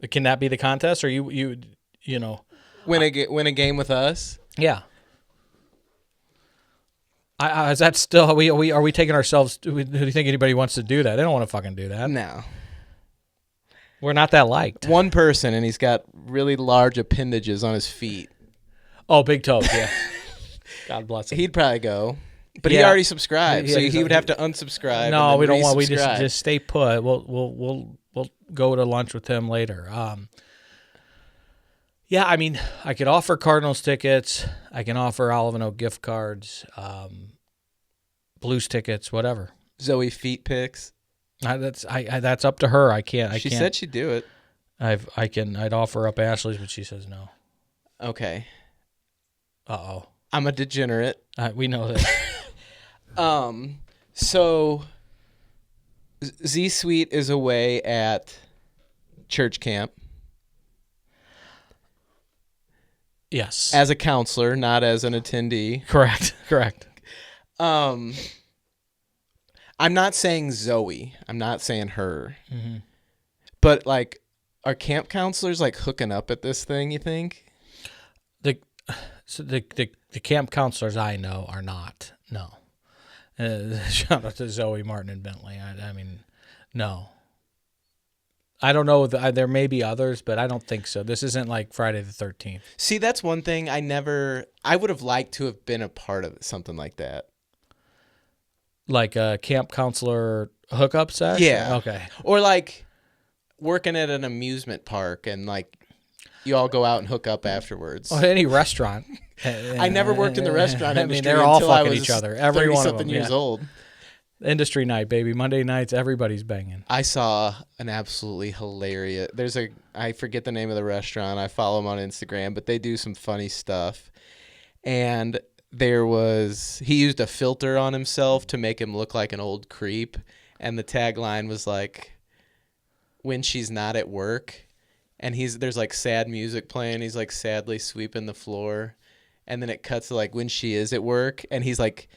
Can that be the contest, or you know, win a game with us? Yeah. Is that still? Are we taking ourselves? Do you think anybody wants to do that? They don't want to fucking do that. No. We're not that liked. One person, and he's got really large appendages on his feet. Oh, big toes, yeah. God bless him. He'd probably go, but he already subscribed, so he would have to unsubscribe. No, we don't want. We just stay put. We'll go to lunch with him later. Yeah, I mean, I could offer Cardinals tickets. I can offer Olive & Oak gift cards, Blues tickets, whatever. Zoe feet pics. That's up to her. I can't. She said she'd do it. I'd offer up Ashley's, but she says no. Okay. Uh-oh. I'm a degenerate. We know that. So Z Suite is away at church camp. Yes. As a counselor, not as an attendee. Correct. I'm not saying Zoe. I'm not saying her. Mm-hmm. But like, are camp counselors like hooking up at this thing, you think? The camp counselors I know are not. No. Shout out to Zoe, Martin, and Bentley. I mean, no. I don't know. There may be others, but I don't think so. This isn't like Friday the 13th. See, that's one thing I would have liked to have been a part of something like that. Like a camp counselor hookup sesh? Yeah. Okay. Or like working at an amusement park and like you all go out and hook up afterwards. Or any restaurant. I never worked in the restaurant industry. They're all until fucking I was each other. Every one of them. years old. Industry night, baby. Monday nights, everybody's banging. I saw an absolutely hilarious. I forget the name of the restaurant. I follow them on Instagram, but they do some funny stuff. And he used a filter on himself to make him look like an old creep. And the tagline was like, "When she's not at work." And there's like sad music playing. He's like sadly sweeping the floor. and then it cuts to like when she is at work, and he's like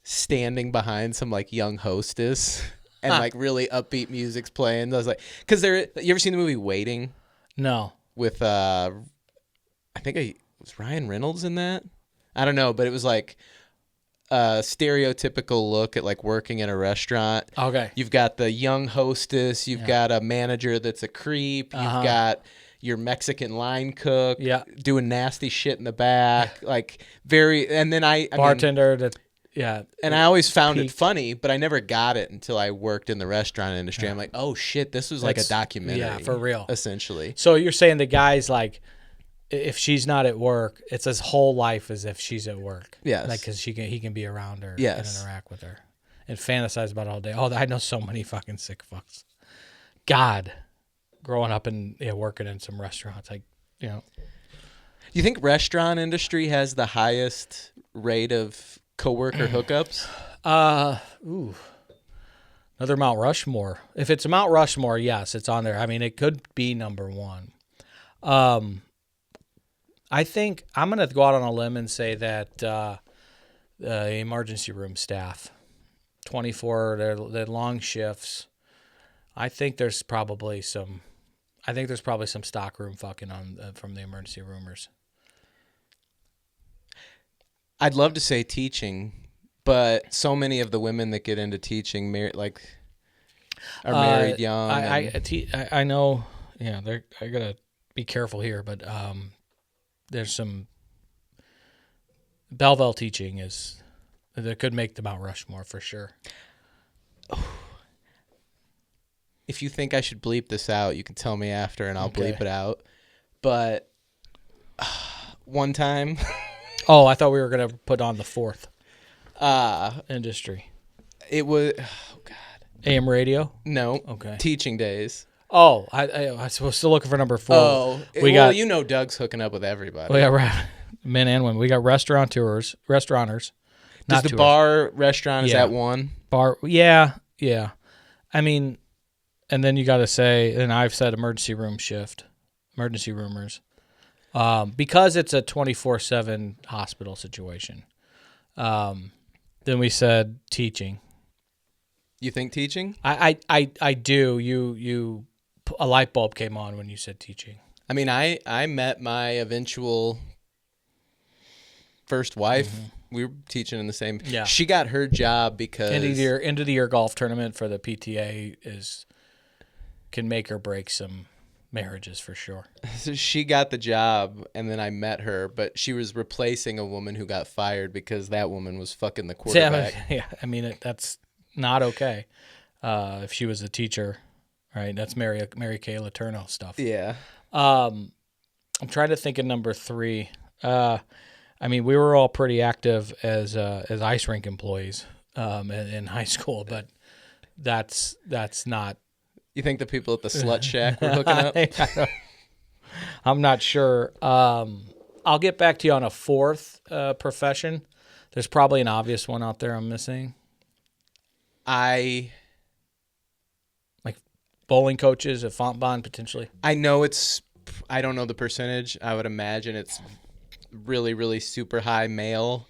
standing behind some like young hostess, and like really upbeat music's playing. I was like, because you ever seen the movie Waiting No. with I think was Ryan Reynolds in that? I don't know, but it was like a stereotypical look at like working in a restaurant. Okay. You've got the young hostess, you've got a manager that's a creep, you've got your Mexican line cook doing nasty shit in the back, like and then I bartender mean, and I always found it funny, but I never got it until I worked in the restaurant industry. I'm like, oh shit, this was like a documentary. Yeah, for real. Essentially. So you're saying the guy's like, if she's not at work, it's his whole life as if she's at work. Yes. Like, because he can be around her and Yes. interact with her and fantasize about it all day. Oh, I know so many fucking sick fucks. God, growing up and working in some restaurants, like, You think restaurant industry has the highest rate of coworker hookups? Another Mount Rushmore. If it's Mount Rushmore, yes, it's on there. I mean, it could be number one. I think I'm going to go out on a limb and say that the emergency room staff, 24, they're long shifts. I think there's probably some stockroom fucking on from the emergency roomers. I'd love to say teaching, but so many of the women that get into teaching are married young. I know. Yeah, I gotta be careful here, but there's some Belleville teaching that could make the Mount Rushmore for sure. If you think I should bleep this out, you can tell me after, and I'll bleep it out. But one time, I thought we were gonna put on the fourth industry. It was AM radio. No, okay. Teaching days. Oh, I was still looking for number 4. Oh, Doug's hooking up with everybody. We got men and women. We got restaurateurs. Does the bar restaurant is that one? Bar, yeah. I mean, and then you got to say, and I've said emergency roomers, because it's a 24/7 hospital situation. Then we said teaching. You think teaching? I do. A light bulb came on when you said teaching. I mean, I met my eventual first wife. Mm-hmm. We were teaching in the same. Yeah. She got her job because end of the year golf tournament for the PTA can make or break some marriages for sure. So she got the job, and then I met her, but she was replacing a woman who got fired because that woman was fucking the quarterback. Yeah, I mean that's not okay. If she was a teacher. Right, that's Mary Kay Letourneau stuff. Yeah. I'm trying to think of number 3. I mean, we were all pretty active as ice rink employees in high school, but that's not. You think the people at the slut shack were hooking up? I'm not sure. I'll get back to you on a 4th profession. There's probably an obvious one out there I'm missing. Bowling coaches at Fontbonne, potentially. I don't know the percentage. I would imagine it's really, really super high male,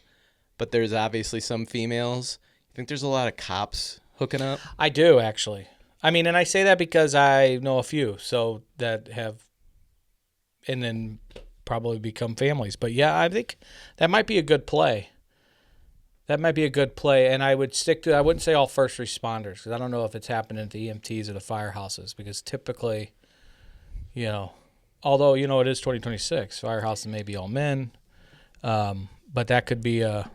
but there's obviously some females. You think there's a lot of cops hooking up? I do, actually. I mean, and I say that because I know a few, so that have, and then probably become families. But yeah, I think that might be a good play. And I would I wouldn't say all first responders, because I don't know if it's happening at the EMTs or the firehouses, because typically, although, it is 2026, firehouses may be all men, but that could be a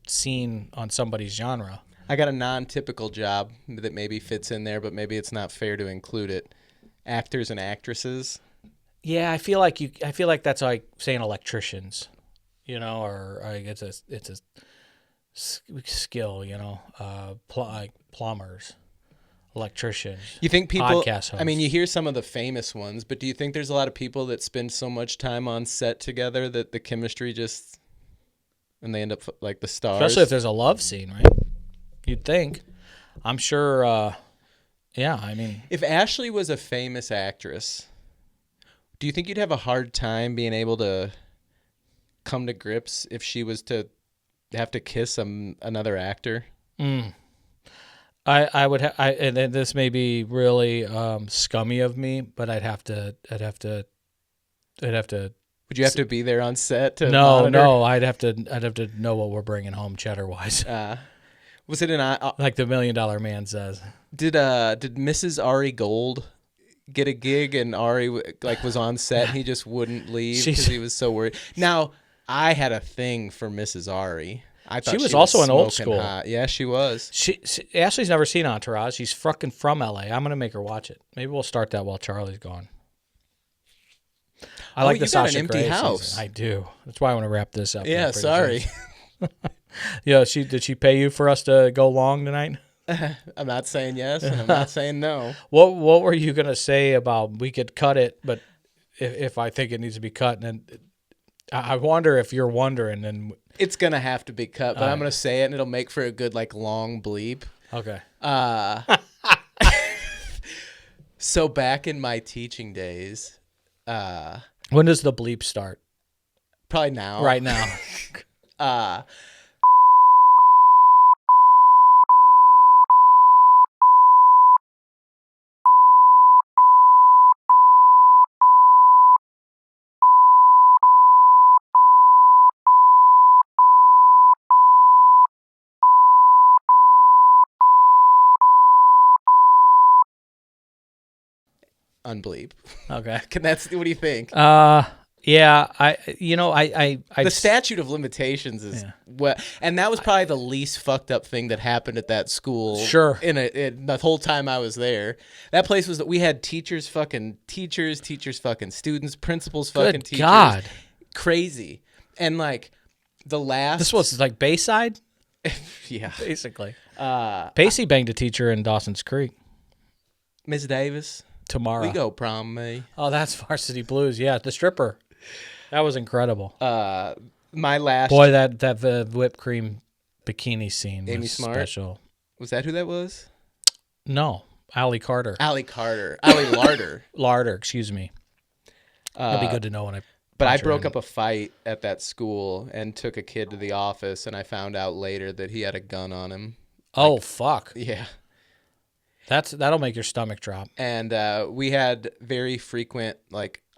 scene on somebody's genre. I got a non-typical job that maybe fits in there, but maybe it's not fair to include it. Actors and actresses. Yeah, I feel like that's like saying electricians, or it's a skill, like plumbers, electricians. You think people? Podcast hosts. I mean, you hear some of the famous ones, but do you think there's a lot of people that spend so much time on set together that the chemistry and they end up like the stars? Especially if there's a love scene, right? You'd think. I'm sure. Yeah, I mean, if Ashley was a famous actress, do you think you'd have a hard time being able to come to grips if she was to have to kiss another actor? I would and then this may be really scummy of me, but I'd have to. Would you have to be there on set to No, monitor? I'd have to know what we're bringing home cheddar wise, Was it like the $1 Million Man says. did Mrs. Ari Gold get a gig and Ari was on set and he just wouldn't leave because he was so worried? Now, I had a thing for Mrs. Ari. I thought She was also an old smoking school. hot. Yeah, she was. Ashley's never seen Entourage. She's fucking from LA. I'm gonna make her watch it. Maybe we'll start that while Charlie's gone. I like the you got Sasha an empty Grey house. season. I do. That's why I want to wrap this up. Yeah, pretty sorry. soon. Yeah, did she pay you for us to go long tonight? I'm not saying yes, and I'm not saying no. What were you gonna say about we could cut it, but if I think it needs to be cut, and then I wonder if you're wondering, and It's gonna have to be cut, but I'm gonna say it, and it'll make for a good long bleep. okay. So back in my teaching days, When does the bleep start? probably now, Right now. unbleep. Okay. What do you think? Yeah. I The statute of limitations is and that was probably the least fucked up thing that happened at that school. Sure. In the whole time I was there, that place was that we had teachers fucking students, principals fucking Good teachers. God. Crazy. And the last. This was like Bayside, Yeah. basically. Pacey banged a teacher in Dawson's Creek. Miss Davis. Tomorrow. We go prom me. Oh, that's Varsity Blues. Yeah, the stripper. That was incredible. My last. Boy, that whipped cream bikini scene Amy was Smart? special. Was that who that was? No, Allie Carter. Allie Larder. Larder, excuse me. That'd be good to know when I. But I punch her broke in. up a fight at that school and took a kid to the office, and I found out later that he had a gun on him. Oh fuck! Yeah. That'll make your stomach drop. And we had very frequent,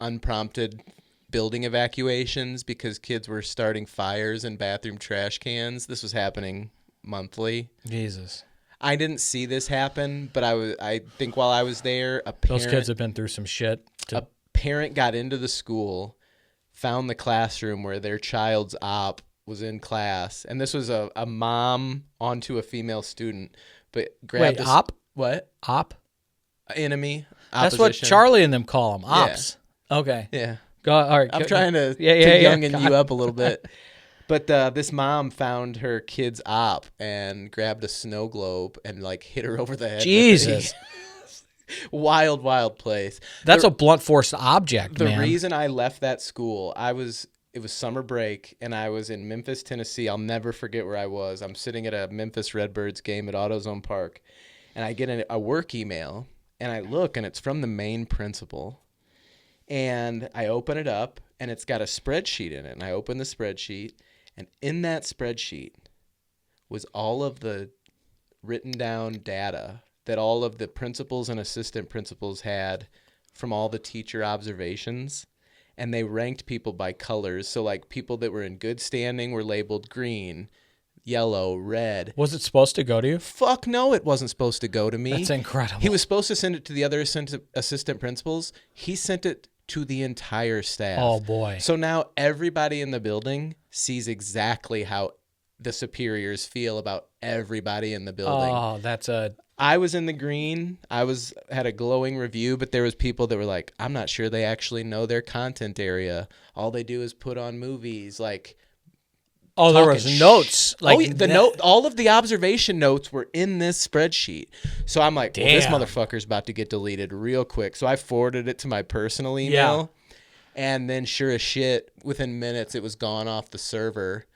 unprompted building evacuations because kids were starting fires in bathroom trash cans. This was happening monthly. Jesus. I didn't see this happen, but I think while I was there, Those kids have been through some shit. A parent got into the school, found the classroom where their child's op was in class, and this was a mom onto a female student, but grabbed Wait, op? What? Op? Enemy. That's what Opposition. Charlie and them call them. Ops. Okay. Yeah. Go. All right. I'm trying to youngin' you up a little bit. But this mom found her kid's op and grabbed a snow globe and hit her over the head. Jesus. Wild place. That's a blunt force object, The man. reason I left that school, it was summer break, and I was in Memphis, Tennessee. I'll never forget where I was. I'm sitting at a Memphis Redbirds game at AutoZone Park, and I get a work email, and I look, and it's from the main principal. And I open it up, and it's got a spreadsheet in it. And I open the spreadsheet, and in that spreadsheet was all of the written down data that all of the principals and assistant principals had from all the teacher observations. And they ranked people by colors. So, people that were in good standing were labeled green, yellow, red. Was it supposed to go to you? Fuck no, it wasn't supposed to go to me. That's incredible. He was supposed to send it to the other assistant principals. He sent it to the entire staff. Oh, boy. So now everybody in the building sees exactly how the superiors feel about everybody in the building. Oh, that's I was in the green. Had a glowing review, but there was people that were like, I'm not sure they actually know their content area. All they do is put on movies. Oh, there was notes. All of the observation notes were in this spreadsheet. So I'm like, well, this motherfucker's about to get deleted real quick. So I forwarded it to my personal email. Yeah. And then sure as shit, within minutes, it was gone off the server.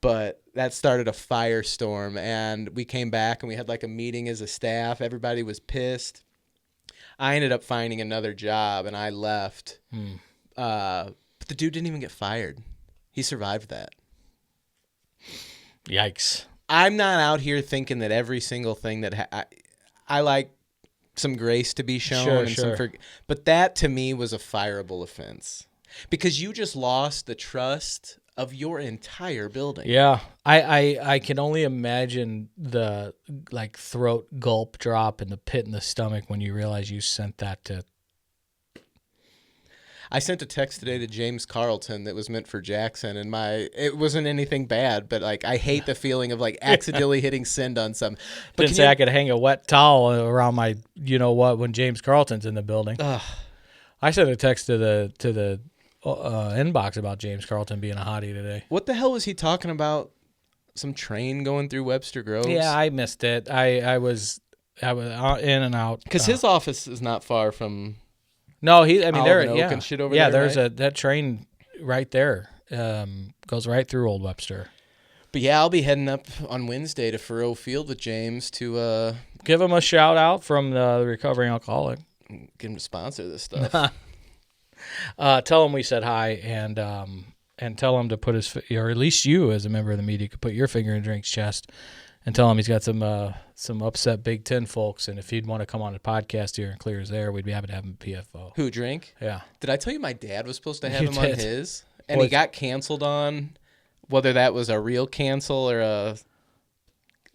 But that started a firestorm, and we came back and we had a meeting as a staff. Everybody was pissed. I ended up finding another job, and I left. But the dude didn't even get fired. He survived that. Yikes. I'm not out here thinking that every single thing that I like some grace to be shown. Sure. But that to me was a fireable offense because you just lost the trust of your entire building. Yeah. I can only imagine the like throat gulp drop and the pit in the stomach when you realize you sent that to. I sent a text today to James Carlton that was meant for Jackson, and it wasn't anything bad, but like I hate the feeling of like accidentally hitting send on something. But Didn't say I could hang a wet towel around my when James Carlton's in the building. I sent a text to the inbox about James Carlton being a hottie today. What the hell was he talking about? Some train going through Webster Groves? Yeah, I missed it. I was in and out because his office is not far from. No, and shit over there, there's right? that train right there. Goes right through Old Webster. But yeah, I'll be heading up on Wednesday to Faroe Field with James to give him a shout out from the recovering alcoholic. Get him to sponsor this stuff. Tell him we said hi and tell him to put or at least you as a member of the media could put your finger in Drink's chest and tell him he's got some upset Big Ten folks, and if he'd want to come on a podcast here and clear his air, we'd be happy to have him at PFO. Who, Drink? Yeah. Did I tell you my dad was supposed to have You him did. on his? And he got canceled on, whether that was a real cancel or a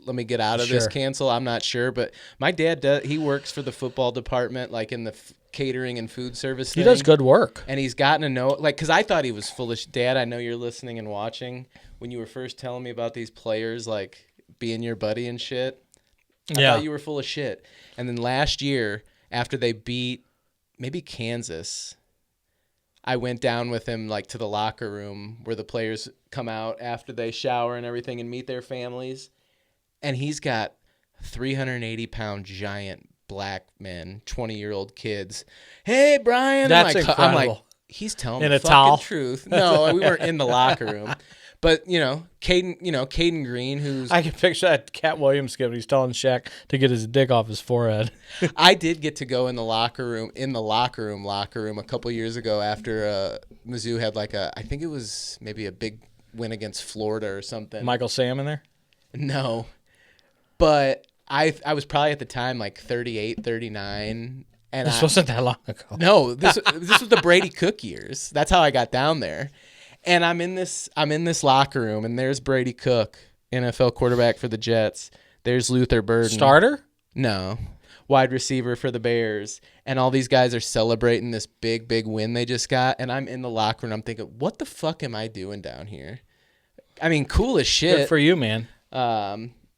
let me get out of this cancel, I'm not sure. But my dad, he works for the football department, like in the catering and food service thing. He does good work. And he's gotten to know, like, because I thought he was full of Dad, I know you're listening and watching. When you were first telling me about these players, like, being your buddy and shit, I thought you were full of shit. And then last year, after they beat maybe Kansas, I went down with him, like, to the locker room where the players come out after they shower and everything and meet their families. And he's got 380-pound giant black men, 20-year-old kids. Hey, Brian. That's incredible. I'm like, he's telling in the a fucking towel? truth. No, we weren't in the locker room. But, Caden Green, who's... I can picture that Cat Williams skit when he's telling Shaq to get his dick off his forehead. I did get to go in the locker room a couple years ago after Mizzou had I think it was maybe a big win against Florida or something. Michael Sam in there? No. But I was probably at the time like 38, 39. And This wasn't that long ago. No, this was the Brady Cook years. That's how I got down there. And I'm in this locker room, and there's Brady Cook, NFL quarterback for the Jets. There's Luther Burden. Starter? No. Wide receiver for the Bears. And all these guys are celebrating this big, big win they just got. And I'm in the locker room. I'm thinking, what the fuck am I doing down here? I mean, cool as shit. Good for you, man.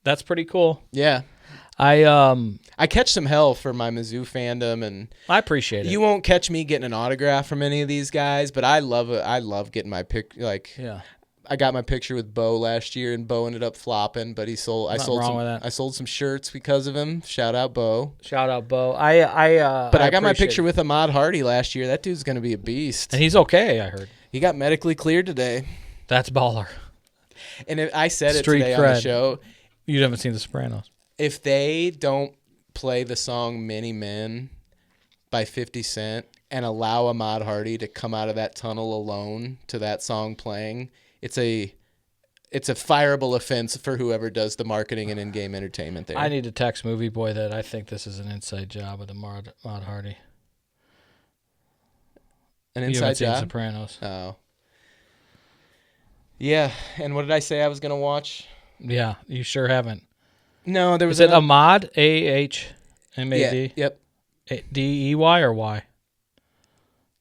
That's pretty cool. Yeah. I catch some hell for my Mizzou fandom, and I appreciate it. You won't catch me getting an autograph from any of these guys, but I love getting my pic. Like, yeah. I got my picture with Bo last year, and Bo ended up flopping, but I sold some shirts because of him. Shout out Bo. But I got my picture with Ahmad Hardy last year. That dude's gonna be a beast, and he's okay. I heard he got medically cleared today. That's baller. And I said it today on the show. You haven't seen The Sopranos. If they don't play the song Many Men by 50 Cent and allow Ahmad Hardy to come out of that tunnel alone to that song playing, it's a fireable offense for whoever does the marketing and in-game entertainment there. I need to text Movie Boy that I think this is an inside job with Ahmad Hardy. An inside job? Sopranos. Oh. Yeah, and what did I say I was going to watch? Yeah, you sure haven't. No, there was... Is it Ahmad? A-H-M-A-D? Yeah, yep. D-E-Y or Y?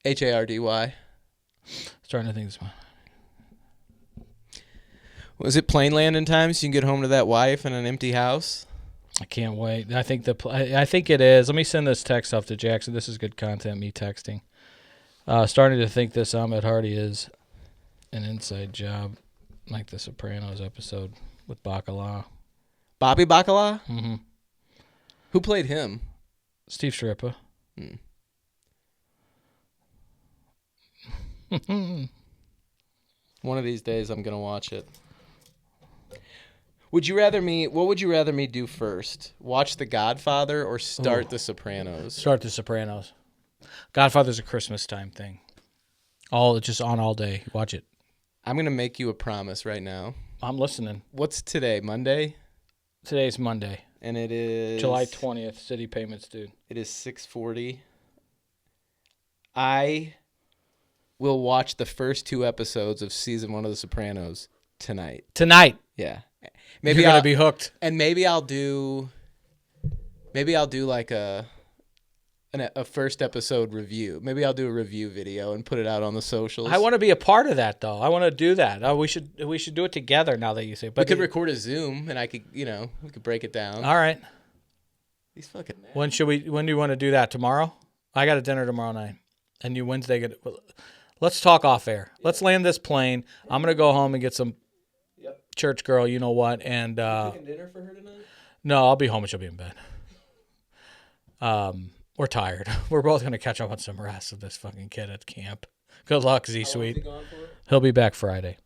H-A-R-D-Y. Starting to think this one. Was it plane landing time so you can get home to that wife in an empty house? I can't wait. I think it is. Let me send this text off to Jackson. This is good content, me texting. Starting to think this Ahmad Hardy is an inside job, like the Sopranos episode with Bacala. Bobby Bacala? Mm-hmm. Who played him? Steve Sciarippa. One of these days I'm going to watch it. What would you rather me do first? Watch The Godfather or start The Sopranos? Start The Sopranos. Godfather's a Christmas time thing. Just on all day. Watch it. I'm going to make you a promise right now. I'm listening. What's today? Monday? Today's Monday. And it is July 20th, City Payments due. It is 6:40. I will watch the first 2 episodes of season 1 of The Sopranos tonight. Tonight. Yeah. Maybe you're going to be hooked. And maybe I'll do like a first episode review. Maybe I'll do a review video and put it out on the socials. I want to be a part of that, though. I want to do that. We should do it together now that you say. But we could record a Zoom, and I could, we could break it down. All right. These fucking men. When do you want to do that? Tomorrow? I got a dinner tomorrow night, and you Wednesday. Let's talk off air. Yeah. Let's land this plane. I'm gonna go home and get some church girl. You know what? And cooking dinner for her tonight? No, I'll be home and she'll be in bed. We're tired. We're both going to catch up on some rest of this fucking kid at camp. Good luck, Z-Sweet. How long is he gone for? He'll be back Friday.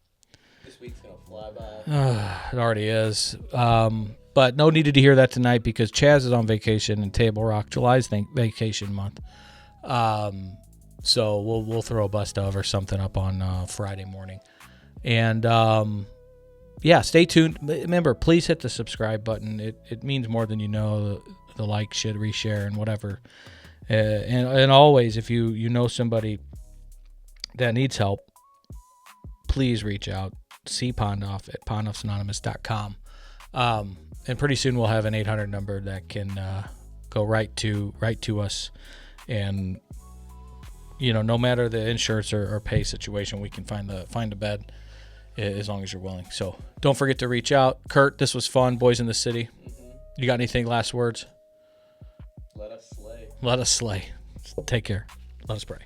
This week's going to fly by. It already is. But no needed to hear that tonight because Chaz is on vacation in Table Rock. July's vacation month. So we'll throw a bust of or something up on Friday morning. And stay tuned. Remember, please hit the subscribe button. It means more than you know. The like, shit, reshare, and whatever. And always, if you know somebody that needs help, please reach out. See Pondoff at pondoffsanonymous.com. And pretty soon we'll have an 800 number that can go right to us. And, no matter the insurance or pay situation, we can find a bed as long as you're willing. So don't forget to reach out. Kurt, this was fun. Boys in the City. You got anything last words? Let us slay. Let us slay. Take care. Let us pray.